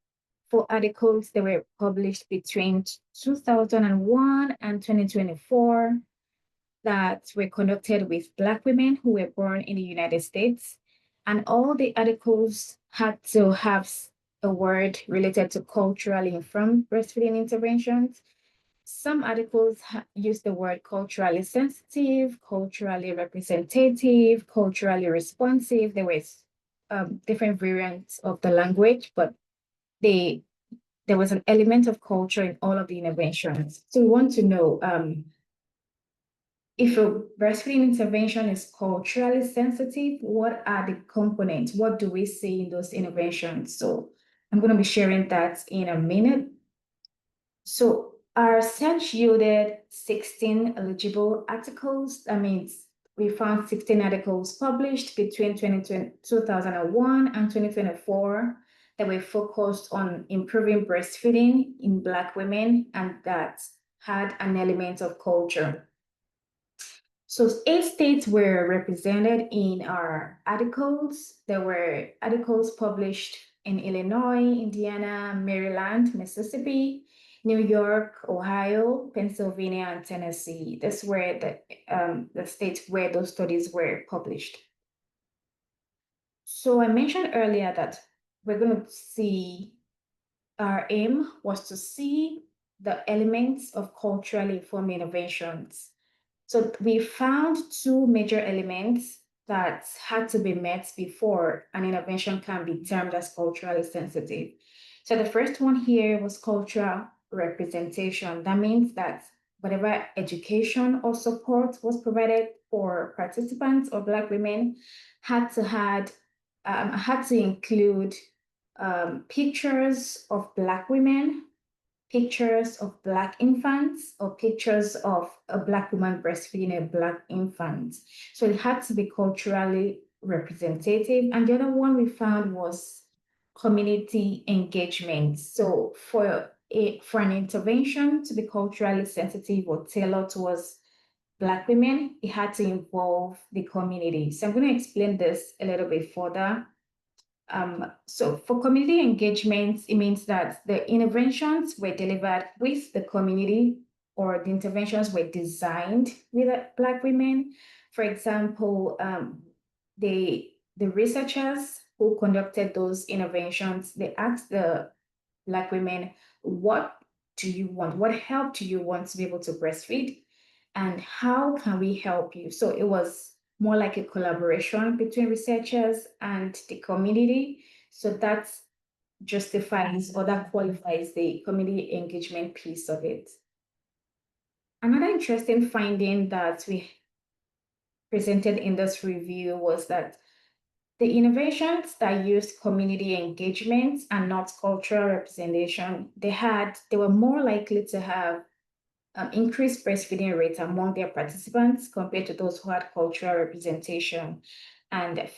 [SPEAKER 4] for articles that were published between 2001 and 2024 that were conducted with Black women who were born in the United States. And all the articles had to have a word related to culturally informed breastfeeding interventions. Some articles use the word culturally sensitive, culturally representative, culturally responsive. There was different variants of the language, but there was an element of culture in all of the interventions. So we want to know if a breastfeeding intervention is culturally sensitive, what are the components? What do we see in those interventions? So I'm going to be sharing that in a minute. So our search yielded 16 eligible articles. That means we found 16 articles published between 2001 and 2024 that were focused on improving breastfeeding in Black women and that had an element of culture. So 8 states were represented in our articles. There were articles published in Illinois, Indiana, Maryland, Mississippi, New York, Ohio, Pennsylvania, and Tennessee. These were the states where those studies were published. So I mentioned earlier that we're going to see, our aim was to see the elements of culturally informed innovations. So we found 2 major elements that had to be met before an intervention can be termed as culturally sensitive. So the first one here was cultural representation. That means that whatever education or support was provided for participants or Black women had to include pictures of Black women, pictures of Black infants, or pictures of a Black woman breastfeeding a Black infant. So it had to be culturally representative. And the other one we found was community engagement. So for an intervention to be culturally sensitive or tailored towards Black women, it had to involve the community. So I'm going to explain this a little bit further. So for community engagement, it means that the interventions were delivered with the community, or the interventions were designed with Black women. For example, the researchers who conducted those interventions, they asked the Black women, what do you want? What help do you want to be able to breastfeed? And how can we help you? So it was more like a collaboration between researchers and the community. So that justifies, or that qualifies, the community engagement piece of it. Another interesting finding that we presented in this review was that the innovations that used community engagement and not cultural representation, they were more likely to have increased breastfeeding rates among their participants compared to those who had cultural representation. And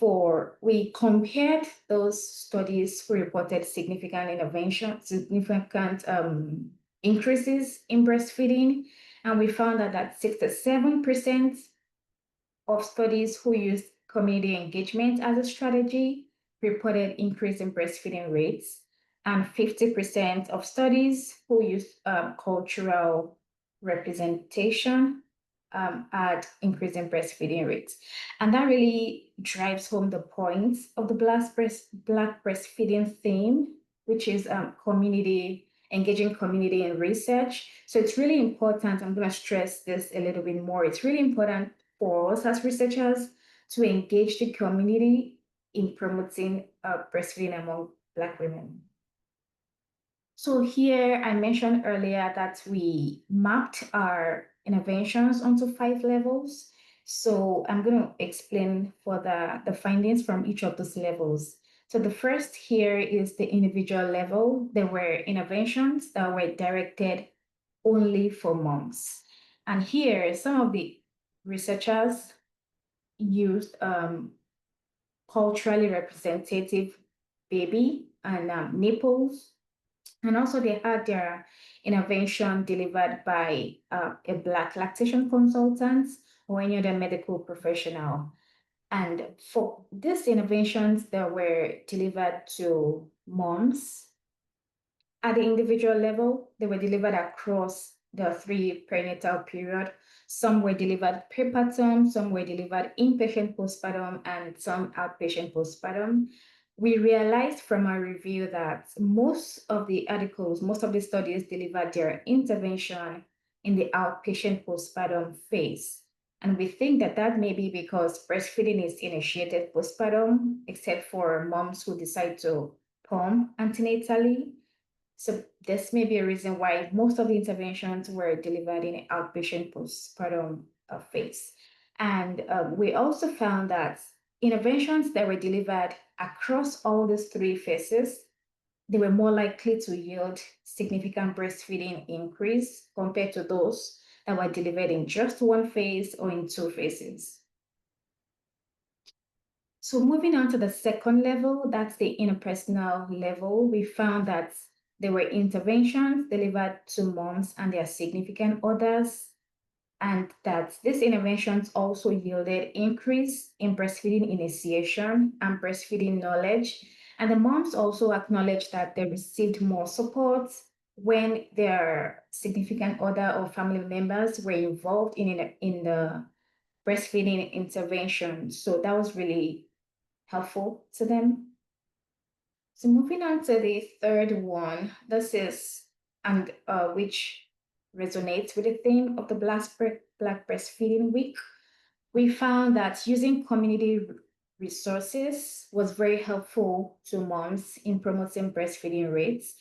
[SPEAKER 4] we compared those studies who reported significant increases in breastfeeding, and we found that 67% of studies who used community engagement as a strategy reported increase in breastfeeding rates, and 50% of studies who used cultural representation had increase in breastfeeding rates. And that really drives home the point of the Black breastfeeding theme, which is engaging community in research. So it's really important, I'm going to stress this a little bit more, it's really important for us as researchers to engage the community in promoting breastfeeding among Black women. So here I mentioned earlier that we mapped our interventions onto 5 levels. So I'm going to explain further the findings from each of those levels. So the first here is the individual level. There were interventions that were directed only for moms. And here, some of the researchers used culturally representative baby and nipples. And also they had their intervention delivered by a Black lactation consultant or any other medical professional. And for these interventions that were delivered to moms, at the individual level, they were delivered across the 3 perinatal period. Some were delivered prepartum, some were delivered inpatient postpartum, and some outpatient postpartum. We realized from our review that most of the studies delivered their intervention in the outpatient postpartum phase. And we think that may be because breastfeeding is initiated postpartum, except for moms who decide to pump antenatally. So this may be a reason why most of the interventions were delivered in an outpatient postpartum phase. And we also found that interventions that were delivered across all these 3 phases, they were more likely to yield significant breastfeeding increase compared to those that were delivered in just 1 phase or in 2 phases. So moving on to the second level, that's the interpersonal level, we found that there were interventions delivered to moms and their significant others, and that these interventions also yielded increase in breastfeeding initiation and breastfeeding knowledge. And the moms also acknowledged that they received more support when their significant other or family members were involved in the breastfeeding intervention. So that was really helpful to them. So moving on to the third one, this is, and which resonates with the theme of the Black Breastfeeding Week, we found that using community resources was very helpful to moms in promoting breastfeeding rates.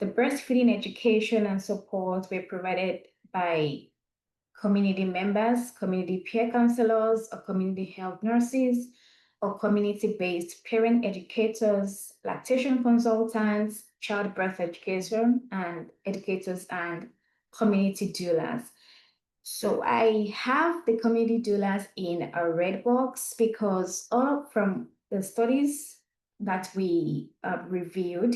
[SPEAKER 4] The breastfeeding education and support were provided by community members, community peer counselors, or community health nurses, or community-based parent educators, lactation consultants, childbirth education and educators, and community doulas. So I have the community doulas in a red box because all from the studies that we reviewed,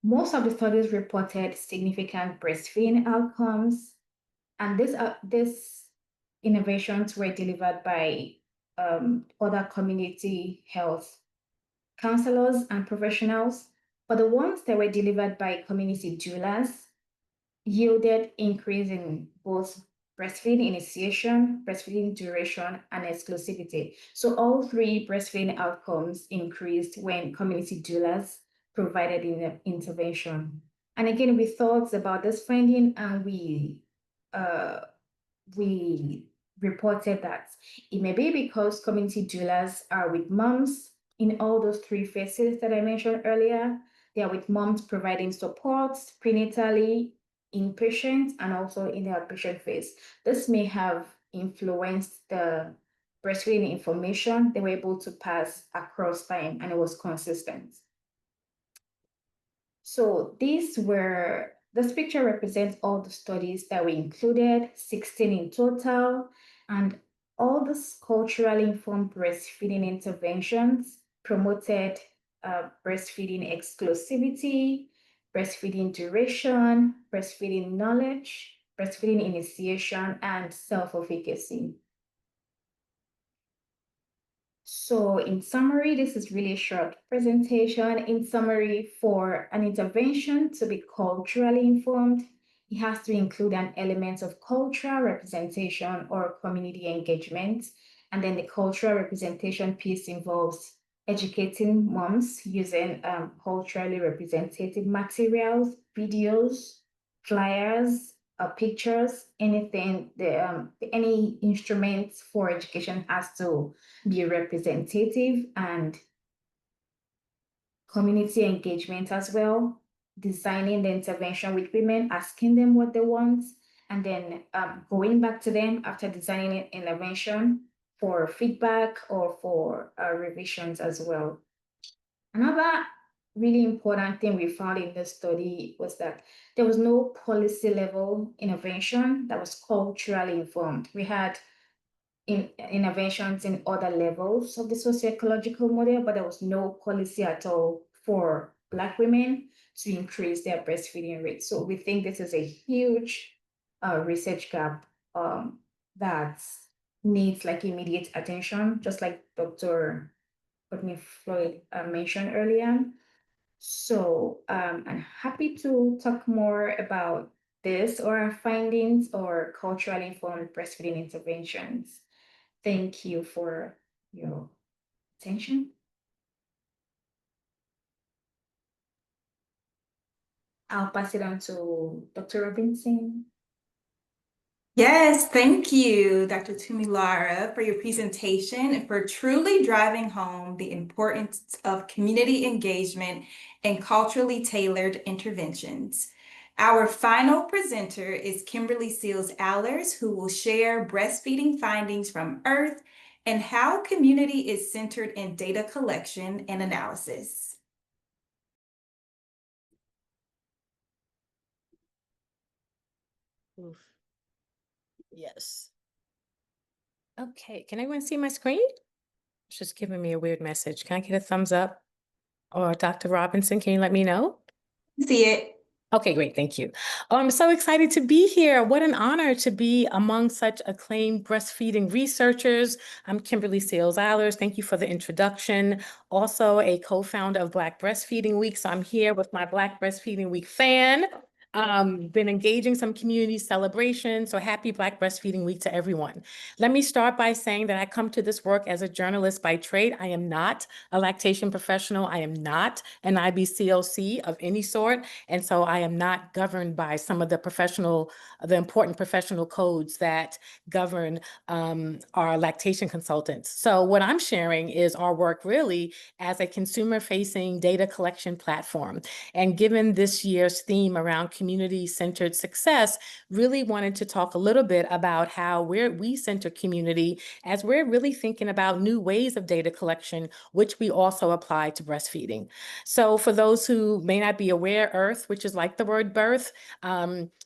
[SPEAKER 4] most of the studies reported significant breastfeeding outcomes, and these innovations were delivered by other community health counselors and professionals, but the ones that were delivered by community doulas yielded increase in both breastfeeding initiation, breastfeeding duration, and exclusivity. So all three breastfeeding outcomes increased when community doulas provided in the intervention. And again, we thought about this finding, and we reported that it may be because community doulas are with moms in all those three phases that I mentioned earlier. They are with moms providing support prenatally, inpatient, and also in the outpatient phase. This may have influenced the breastfeeding information they were able to pass across time, and it was consistent. So this picture represents all the studies that we included, 16 in total, and all these culturally informed breastfeeding interventions promoted breastfeeding exclusivity, breastfeeding duration, breastfeeding knowledge, breastfeeding initiation, and self-efficacy. So in summary, this is really a short presentation. In summary, for an intervention to be culturally informed, it has to include an element of cultural representation or community engagement. And then the cultural representation piece involves educating moms using culturally representative materials, videos, flyers, pictures, anything, any instruments for education has to be representative, and community engagement as well, designing the intervention with women, asking them what they want, and then going back to them after designing an intervention for feedback or for revisions as well. Another really important thing we found in this study was that there was no policy level intervention that was culturally informed. We had interventions in other levels of the socio-ecological model, but there was no policy at all for Black women to increase their breastfeeding rate. So we think this is a huge research gap that needs like immediate attention, just like Dr. Kortney Floyd mentioned earlier. So I'm happy to talk more about this or our findings or culturally informed breastfeeding interventions. Thank you for your attention. I'll pass it on to Dr. Robinson.
[SPEAKER 1] Yes, thank you, Dr. Tumilara, for your presentation and for truly driving home the importance of community engagement and culturally tailored interventions. Our final presenter is Kimberly Seals Allers, who will share breastfeeding findings from Irth and how community is centered in data collection and analysis.
[SPEAKER 2] Oof. Yes. Okay, can everyone see my screen? It's just giving me a weird message. Can I get a thumbs up? Or Dr. Robinson, can you let me know?
[SPEAKER 1] See it.
[SPEAKER 2] Okay, great. Thank you. I'm so excited to be here. What an honor to be among such acclaimed breastfeeding researchers. I'm Kimberly Seals Allers. Thank you for the introduction. Also a co-founder of Black Breastfeeding Week. So I'm here with my Black Breastfeeding Week FAAN. Been engaging some community celebrations. So happy Black Breastfeeding Week to everyone. Let me start by saying that I come to this work as a journalist by trade. I am not a lactation professional. I am not an IBCLC of any sort. And so I am not governed by some of the important professional codes that govern our lactation consultants. So what I'm sharing is our work really as a consumer-facing data collection platform. And given this year's theme around community-centered success, really wanted to talk a little bit about how we center community as we're really thinking about new ways of data collection, which we also apply to breastfeeding. So for those who may not be aware, Irth, which is like the word birth,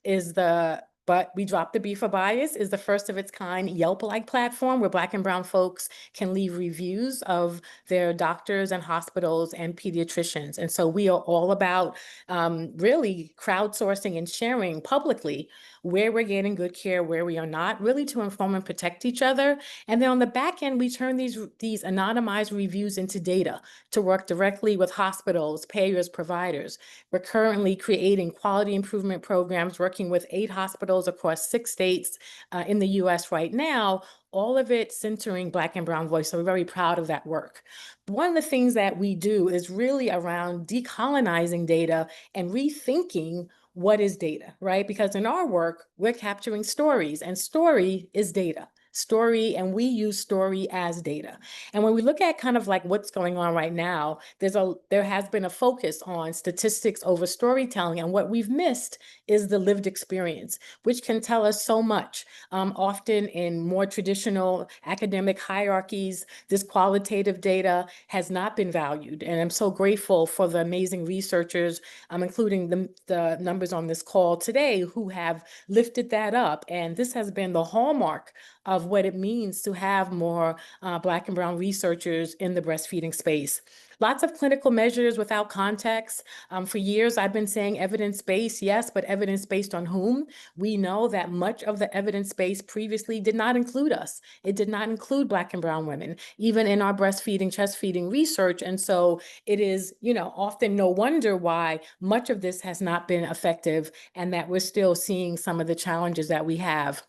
[SPEAKER 2] is the
[SPEAKER 5] But We Drop the B for Bias is the first of its kind Yelp-like platform where Black and brown folks can leave reviews of their doctors and hospitals and pediatricians. And so we are all about really crowdsourcing and sharing publicly where we're getting good care, where we are not, really to inform and protect each other. And then on the back end, we turn these anonymized reviews into data to work directly with hospitals, payers, providers. We're currently creating quality improvement programs, working with 8 hospitals across 6 states in the US right now, all of it centering Black and brown voice. So we're very proud of that work. One of the things that we do is really around decolonizing data and rethinking what is data, right? Because in our work, we're capturing stories, and story is data. Story, and we use story as data. And when we look at kind of like what's going on right now, there has been a focus on statistics over storytelling, and what we've missed is the lived experience, which can tell us so much. Often in more traditional academic hierarchies, this qualitative data has not been valued. And I'm so grateful for the amazing researchers, including the numbers on this call today, who have lifted that up. And this has been the hallmark of what it means to have more Black and brown researchers in the breastfeeding space. Lots of clinical measures without context. For years, I've been saying evidence-based, yes, but evidence-based on whom? We know that much of the evidence base previously did not include us. It did not include Black and brown women, even in our breastfeeding, chest feeding research. And so it is, often no wonder why much of this has not been effective, and that we're still seeing some of the challenges that we have.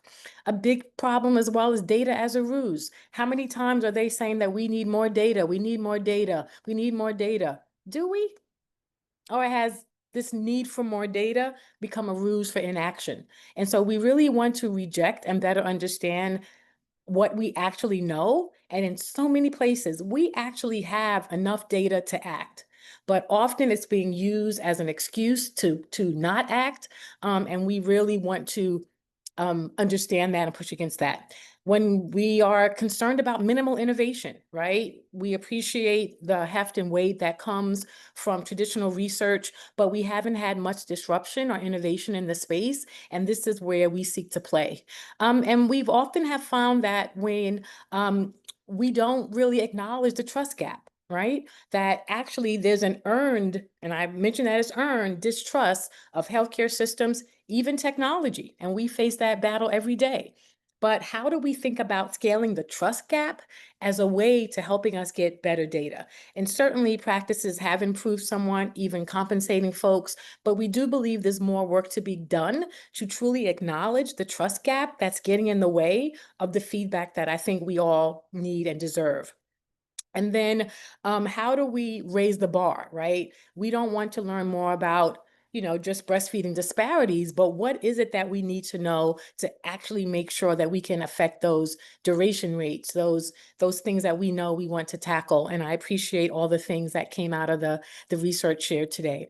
[SPEAKER 5] A big problem as well is data as a ruse. How many times are they saying that we need more data? We need more data. We need more data. Do we? Or has this need for more data become a ruse for inaction? And so we really want to reject and better understand what we actually know. And in so many places, we actually have enough data to act. But often it's being used as an excuse to not act. And we really want to understand that and push against that. When we are concerned about minimal innovation, right? We appreciate the heft and weight that comes from traditional research, but we haven't had much disruption or innovation in the space. And this is where we seek to play. And we've often have found that when we don't really acknowledge the trust gap, right? That actually there's an earned, and I mentioned that it's earned, distrust of healthcare systems, even technology. And we face that battle every day. But how do we think about scaling the trust gap as a way to helping us get better data? And certainly practices have improved somewhat, even compensating folks, but we do believe there's more work to be done to truly acknowledge the trust gap that's getting in the way of the feedback that I think we all need and deserve. And then how do we raise the bar, right? We don't want to learn more about just breastfeeding disparities, but what is it that we need to know to actually make sure that we can affect those duration rates, those things that we know we want to tackle. And I appreciate all the things that came out of the research shared today.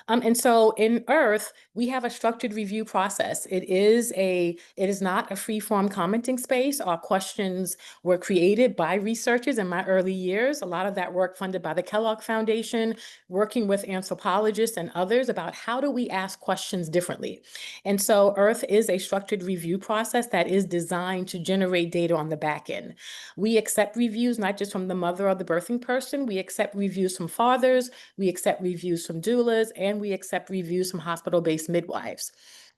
[SPEAKER 5] And so in Irth, we have a structured review process. It is not a free-form commenting space. Our questions were created by researchers in my early years. A lot of that work funded by the Kellogg Foundation, working with anthropologists and others about how do we ask questions differently. And so Irth is a structured review process that is designed to generate data on the back end. We accept reviews not just from the mother or the birthing person. We accept reviews from fathers. We accept reviews from doulas, and we accept reviews from hospital-based midwives.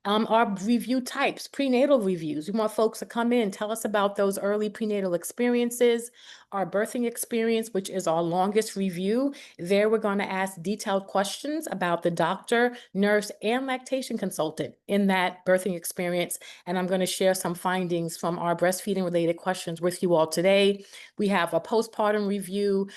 [SPEAKER 5] Our review types, prenatal reviews. We want folks to come in, tell us about those early prenatal experiences. Our birthing experience, which is our longest review. There we're going to ask detailed questions about the doctor, nurse, and lactation consultant in that birthing experience. And I'm going to share some findings from our breastfeeding related questions with you all today. We have a postpartum review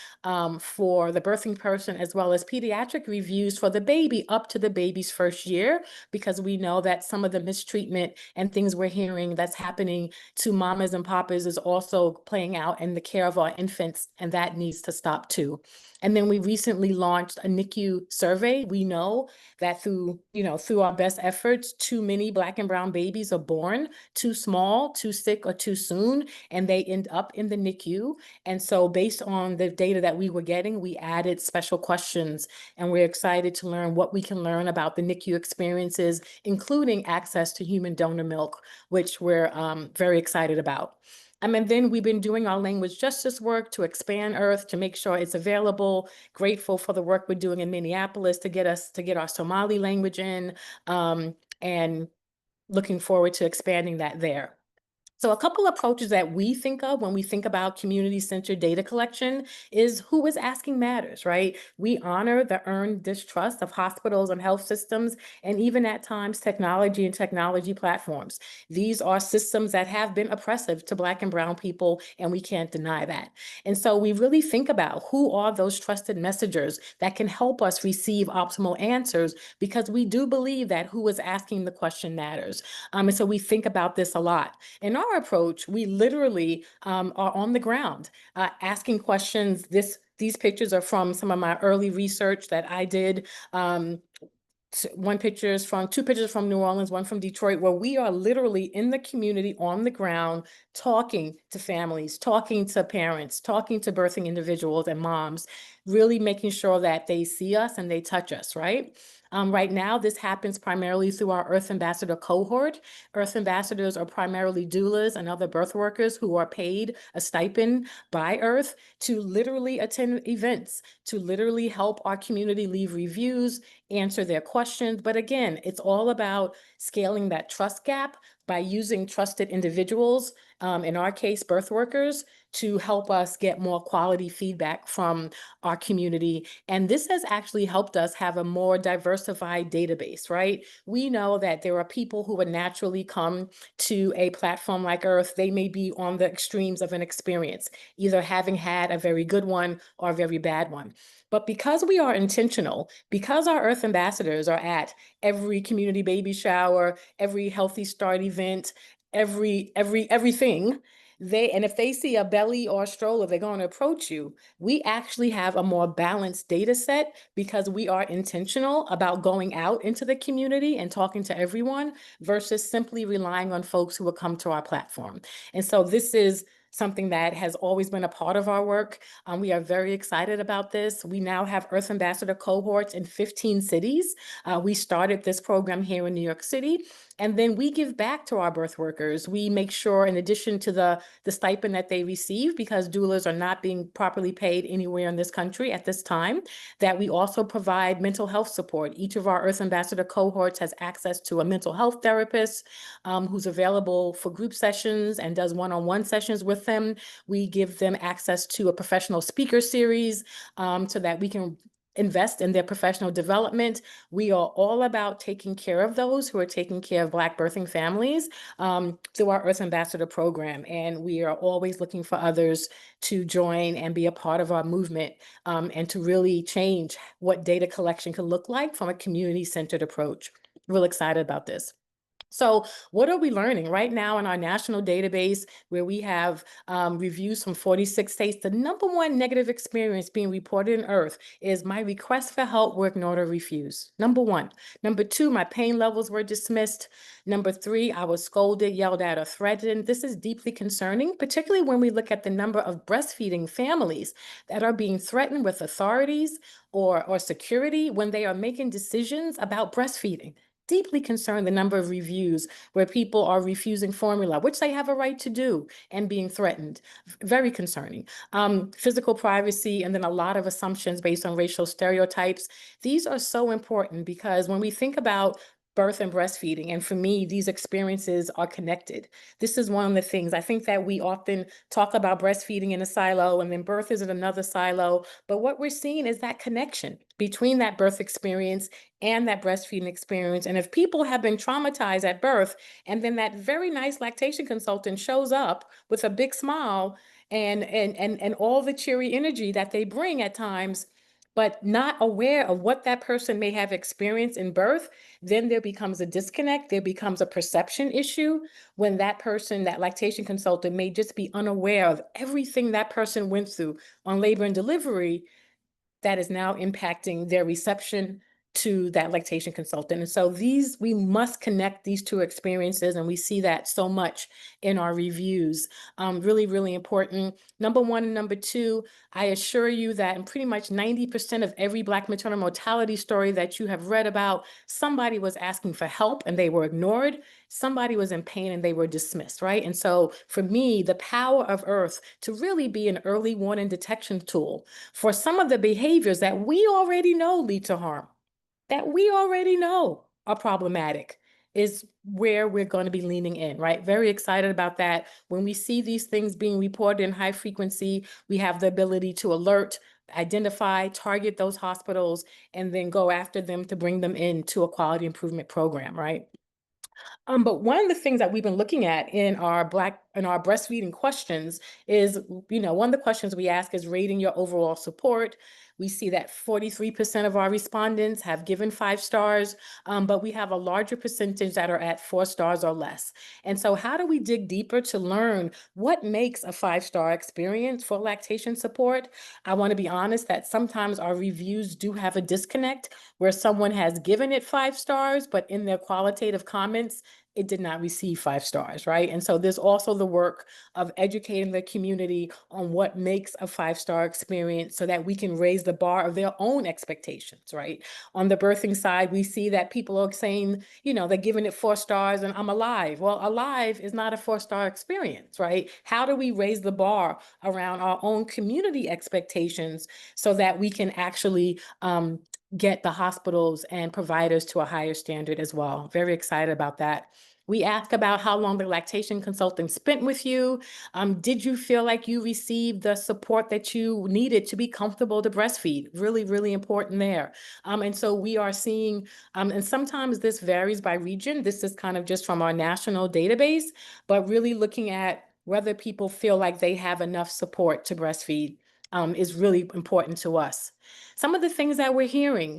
[SPEAKER 5] for the birthing person, as well as pediatric reviews for the baby up to the baby's first year, because we know that some of the mistreatment and things we're hearing that's happening to mamas and papas is also playing out in the care of our infants, and that needs to stop too. And then we recently launched a NICU survey. We know that through our best efforts, too many Black and brown babies are born too small, too sick, or too soon, and they end up in the NICU. And so based on the data that we were getting, we added special questions, and we're excited to learn what we can learn about the NICU experiences, including access to human donor milk, which we're very excited about. And then we've been doing our language justice work to expand Irth, to make sure it's available. Grateful for the work we're doing in Minneapolis to get our Somali language in, and looking forward to expanding that there. So a couple approaches that we think of when we think about community-centered data collection is who is asking matters, right? We honor the earned distrust of hospitals and health systems, and even at times technology and technology platforms. These are systems that have been oppressive to Black and brown people, and we can't deny that. And so we really think about who are those trusted messengers that can help us receive optimal answers, because we do believe that who is asking the question matters. And so we think about this a lot. In our approach, we literally are on the ground asking questions. These pictures are from some of my early research that I did. Two pictures from New Orleans, one from Detroit, where we are literally in the community on the ground, talking to families, talking to parents, talking to birthing individuals and moms, really making sure that they see us and they touch us, right? Right now, this happens primarily through our Irth Ambassador cohort. Irth Ambassadors are primarily doulas and other birth workers who are paid a stipend by Irth to literally attend events, to literally help our community leave reviews, answer their questions. But again, it's all about scaling that trust gap by using trusted individuals, in our case, birth workers, to help us get more quality feedback from our community. And this has actually helped us have a more diversified database, right? We know that there are people who would naturally come to a platform like Irth. They may be on the extremes of an experience, either having had a very good one or a very bad one. But because we are intentional, because our Irth Ambassadors are at every community baby shower, every Healthy Start event, everything, and if they see a belly or a stroller, they're going to approach you. We actually have a more balanced data set because we are intentional about going out into the community and talking to everyone versus simply relying on folks who will come to our platform. And so this is something that has always been a part of our work. We are very excited about this. We now have Irth Ambassador cohorts in 15 cities. We started this program here in New York City, and then we give back to our birth workers. We make sure, in addition to the stipend that they receive, because doulas are not being properly paid anywhere in this country at this time, that we also provide mental health support. Each of our Irth Ambassador cohorts has access to a mental health therapist who's available for group sessions and does one-on-one sessions with them. We give them access to a professional speaker series so that we can invest in their professional development. We are all about taking care of those who are taking care of Black birthing families through our Irth Ambassador program. And we are always looking for others to join and be a part of our movement and to really change what data collection can look like from a community-centered approach. Real excited about this. So what are we learning right now in our national database, where we have reviews from 46 states? The #1 negative experience being reported in Irth is my request for help work order refused. #1. #2, my pain levels were dismissed. #3, I was scolded, yelled at, or threatened. This is deeply concerning, particularly when we look at the number of breastfeeding families that are being threatened with authorities or security when they are making decisions about breastfeeding. Deeply concerned the number of reviews where people are refusing formula, which they have a right to do, and being threatened. Very concerning. Physical privacy, and then a lot of assumptions based on racial stereotypes. These are so important because when we think about birth and breastfeeding, and for me, these experiences are connected. This is one of the things I think that we often talk about breastfeeding in a silo, and then birth is in another silo. But what we're seeing is that connection between that birth experience and that breastfeeding experience. And if people have been traumatized at birth, and then that very nice lactation consultant shows up with a big smile and all the cheery energy that they bring at times, but not aware of what that person may have experienced in birth, then there becomes a disconnect. There becomes a perception issue when that person, that lactation consultant, may just be unaware of everything that person went through on labor and delivery that is now impacting their reception to that lactation consultant. And so we must connect these two experiences, and we see that so much in our reviews. Really, really important. Number one and number two, I assure you that in pretty much 90% of every Black maternal mortality story that you have read about, somebody was asking for help and they were ignored. Somebody was in pain and they were dismissed, right? And so for me, the power of Irth to really be an early warning detection tool for some of the behaviors that we already know lead to harm, that we already know are problematic, is where we're going to be leaning in, right? Very excited about that. When we see these things being reported in high frequency, we have the ability to alert, identify, target those hospitals, and then go after them to bring them into a quality improvement program, right? But one of the things that we've been looking at in our breastfeeding questions is, one of the questions we ask is rating your overall support. We see that 43% of our respondents have given 5 stars, but we have a larger percentage that are at 4 stars or less. And so how do we dig deeper to learn what makes a 5-star experience for lactation support? I want to be honest that sometimes our reviews do have a disconnect where someone has given it 5 stars, but in their qualitative comments, it did not receive 5 stars, right? And so there's also the work of educating the community on what makes a 5-star experience so that we can raise the bar of their own expectations, right? On the birthing side, we see that people are saying, they're giving it 4 stars and I'm alive. Well, alive is not a 4-star experience, right? How do we raise the bar around our own community expectations so that we can actually get the hospitals and providers to a higher standard as well? Very excited about that. We ask about how long the lactation consultant spent with you. Did you feel like you received the support that you needed to be comfortable to breastfeed? Really, really important there. And so we are seeing, and sometimes this varies by region. This is kind of just from our national database, but really looking at whether people feel like they have enough support to breastfeed is really important to us. Some of the things that we're hearing,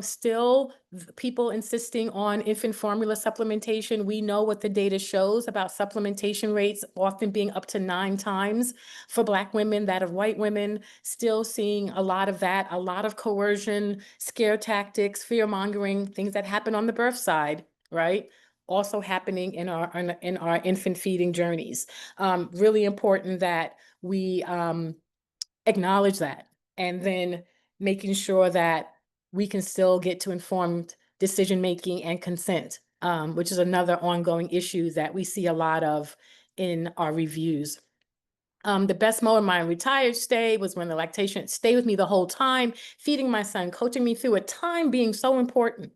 [SPEAKER 5] still people insisting on infant formula supplementation. We know what the data shows about supplementation rates often being up to 9 times for Black women that of white women. Still seeing a lot of that, a lot of coercion, scare tactics, fear mongering, things that happen on the birth side, right? Also happening in our infant feeding journeys. Really important that we acknowledge that, and then making sure that we can still get to informed decision-making and consent, which is another ongoing issue that we see a lot of in our reviews. The best moment of my retired stay was when the lactation stayed with me the whole time, feeding my son, coaching me through it, time being so important.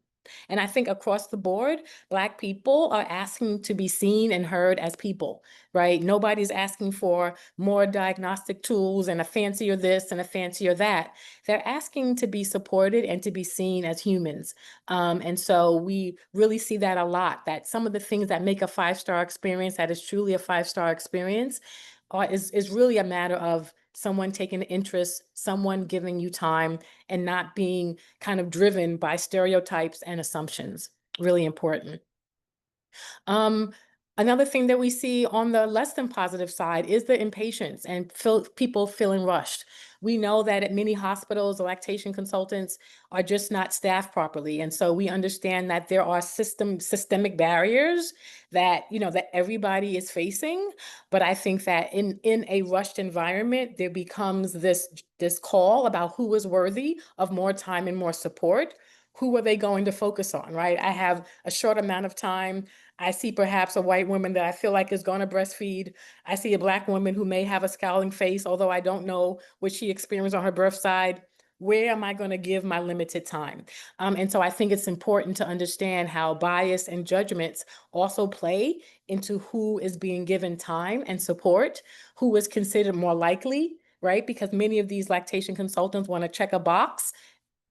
[SPEAKER 5] And I think across the board, Black people are asking to be seen and heard as people, right? Nobody's asking for more diagnostic tools and a fancier this and a fancier that. They're asking to be supported and to be seen as humans. And so we really see that a lot, that some of the things that make a 5-star experience, that is truly a 5-star experience, is really a matter of someone taking an interest, someone giving you time, and not being kind of driven by stereotypes and assumptions. Really important. Another thing that we see on the less than positive side is the impatience and people feeling rushed. We know that at many hospitals, the lactation consultants are just not staffed properly. And so we understand that there are systemic barriers that, that everybody is facing. But I think that in a rushed environment, there becomes this call about who is worthy of more time and more support. Who are they going to focus on, right? I have a short amount of time. I see perhaps a white woman that I feel like is going to breastfeed. I see a Black woman who may have a scowling face, although I don't know what she experienced on her birth side. Where am I going to give my limited time? And so I think it's important to understand how bias and judgments also play into who is being given time and support, who is considered more likely, right? Because many of these lactation consultants want to check a box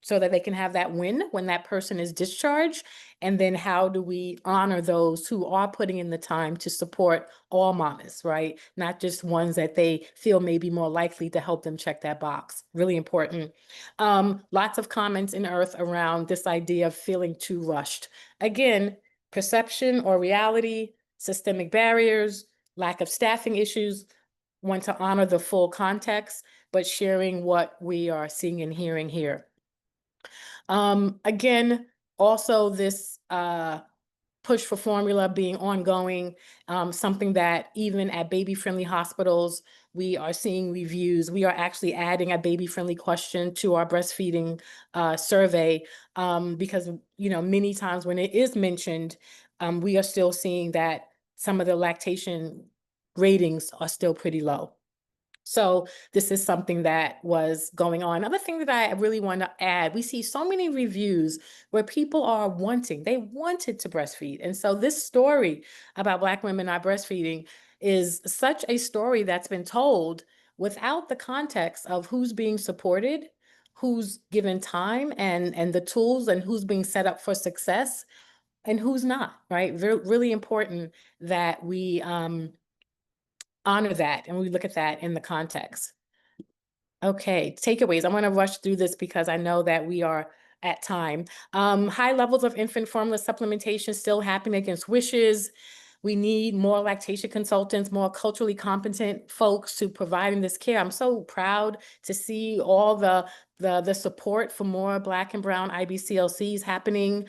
[SPEAKER 5] so that they can have that win when that person is discharged? And then how do we honor those who are putting in the time to support all mamas, right? Not just ones that they feel may be more likely to help them check that box. Really important. Lots of comments in Earth around this idea of feeling too rushed. Again, perception or reality, systemic barriers, lack of staffing issues. Want to honor the full context, but sharing what we are seeing and hearing here. Again, also this push for formula being ongoing, something that even at baby-friendly hospitals, we are seeing reviews. We are actually adding a baby-friendly question to our breastfeeding survey because, many times when it is mentioned, we are still seeing that some of the lactation ratings are still pretty low. So this is something that was going on. Another thing that I really want to add, we see so many reviews where people are they wanted to breastfeed. And so this story about Black women not breastfeeding is such a story that's been told without the context of who's being supported, who's given time and the tools, and who's being set up for success and who's not, right? Really important that we honor that and we look at that in the context. Okay, takeaways. I'm going to rush through this because I know that we are at time. High levels of infant formula supplementation still happening against wishes. We need more lactation consultants, more culturally competent folks to providing this care. I'm so proud to see all the support for more Black and brown IBCLCs happening.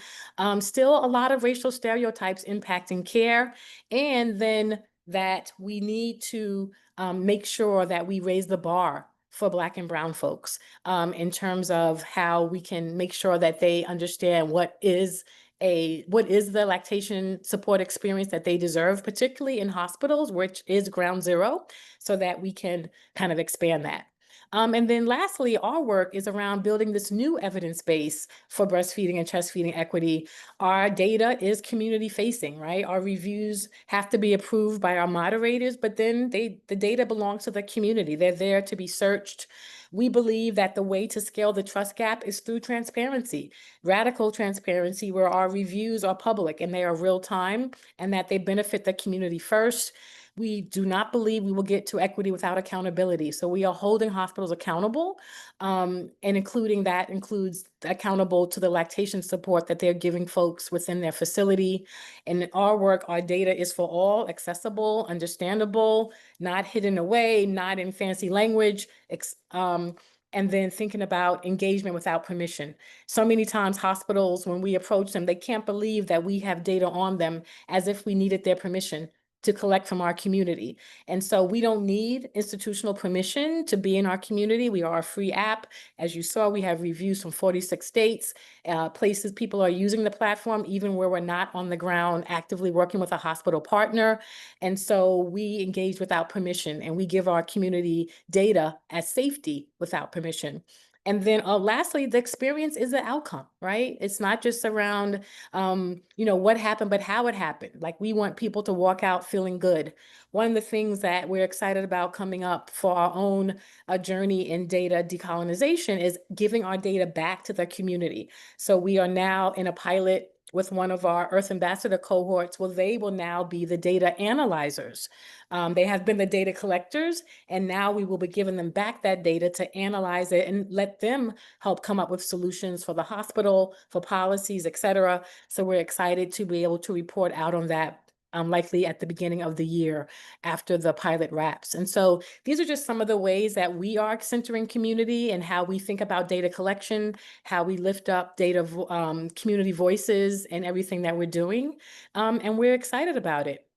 [SPEAKER 5] Still a lot of racial stereotypes impacting care. And then that we need to make sure that we raise the bar for Black and brown folks in terms of how we can make sure that they understand what is the lactation support experience that they deserve, particularly in hospitals, which is ground zero, so that we can kind of expand that. And then lastly, our work is around building this new evidence base for breastfeeding and chest feeding equity. Our data is community facing, right? Our reviews have to be approved by our moderators, but then the data belongs to the community. They're there to be searched. We believe that the way to scale the trust gap is through transparency, radical transparency, where our reviews are public and they are real time and that they benefit the community first. We do not believe we will get to equity without accountability. So we are holding hospitals accountable, and includes accountable to the lactation support that they're giving folks within their facility. And in our work, our data is for all, accessible, understandable, not hidden away, not in fancy language, and then thinking about engagement without permission. So many times hospitals, when we approach them, they can't believe that we have data on them as if we needed their permission to collect from our community. And so we don't need institutional permission to be in our community. We are a free app. As you saw, we have reviews from 46 states, places people are using the platform, even where we're not on the ground actively working with a hospital partner. And so we engage without permission and we give our community data as safety without permission. And then lastly, the experience is the outcome, right? It's not just around, what happened, but how it happened. Like we want people to walk out feeling good. One of the things that we're excited about coming up for our own journey in data decolonization is giving our data back to the community. So we are now in a pilot with one of our Earth Ambassador cohorts, where they will now be the data analyzers. They have been the data collectors, and now we will be giving them back that data to analyze it and let them help come up with solutions for the hospital, for policies, et cetera. So we're excited to be able to report out on that likely at the beginning of the year after the pilot wraps. And so these are just some of the ways that we are centering community and how we think about data collection, how we lift up data community voices and everything that we're doing. And we're excited about it.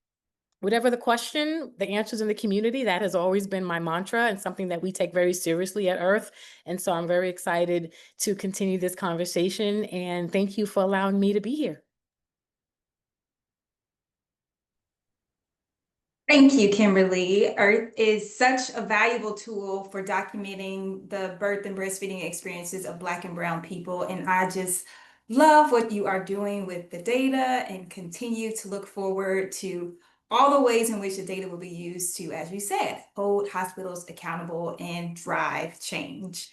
[SPEAKER 5] Whatever the question, the answers in the community, that has always been my mantra and something that we take very seriously at Earth. And so I'm very excited to continue this conversation. And thank you for allowing me to be here.
[SPEAKER 1] Thank you, Kimberly. Earth is such a valuable tool for documenting the birth and breastfeeding experiences of Black and brown people. And I just love what you are doing with the data and continue to look forward to all the ways in which the data will be used to, as you said, hold hospitals accountable and drive change.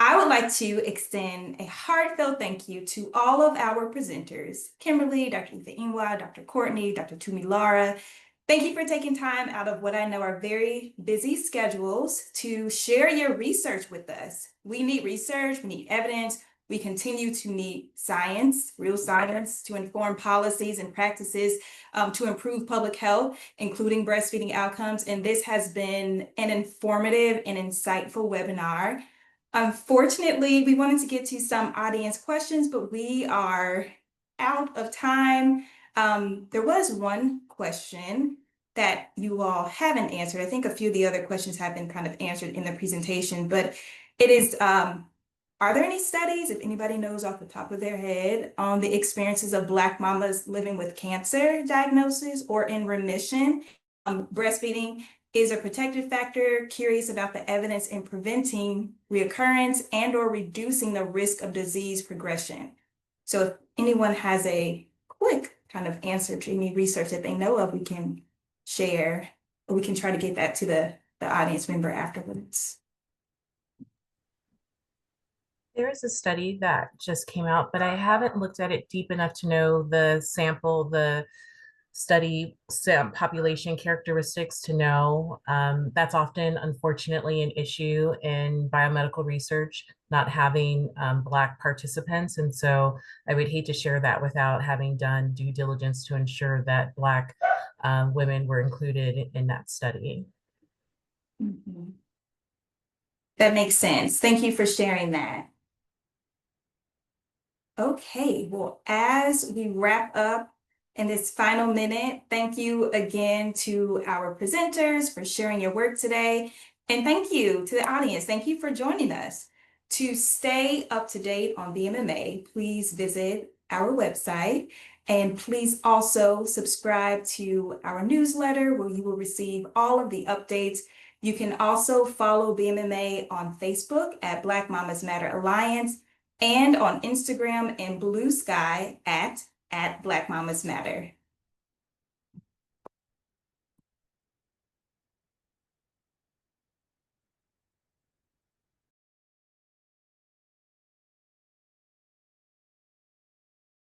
[SPEAKER 1] I would like to extend a heartfelt thank you to all of our presenters, Kimberly, Dr. Ifeyinwa, Dr. Kortney, Dr. Tumilara. Thank you for taking time out of what I know are very busy schedules to share your research with us. We need research, we need evidence. We continue to need science, real science, to inform policies and practices to improve public health, including breastfeeding outcomes. And this has been an informative and insightful webinar. Unfortunately, we wanted to get to some audience questions, but we are out of time. There was one question that you all haven't answered. I think a few of the other questions have been kind of answered in the presentation, but it is, are there any studies, if anybody knows off the top of their head, on the experiences of Black mamas living with cancer diagnosis or in remission? Breastfeeding is a protective factor. Curious about the evidence in preventing reoccurrence and or reducing the risk of disease progression. So if anyone has a quick kind of answer to any research that they know of, we can share, or we can try to get that to the audience member afterwards.
[SPEAKER 2] There is a study that just came out, but I haven't looked at it deep enough to know the sample, the study population characteristics to know. That's often, unfortunately, an issue in biomedical research, not having Black participants. And so I would hate to share that without having done due diligence to ensure that Black women were included in that study.
[SPEAKER 1] Mm-hmm. That makes sense. Thank you for sharing that. Okay, well, as we wrap up in this final minute, thank you again to our presenters for sharing your work today. And thank you to the audience. Thank you for joining us. To stay up to date on BMMA, please visit our website. And please also subscribe to our newsletter where you will receive all of the updates. You can also follow BMMA on Facebook at Black Mamas Matter Alliance, and on Instagram and Blue Sky at Black Mamas Matter.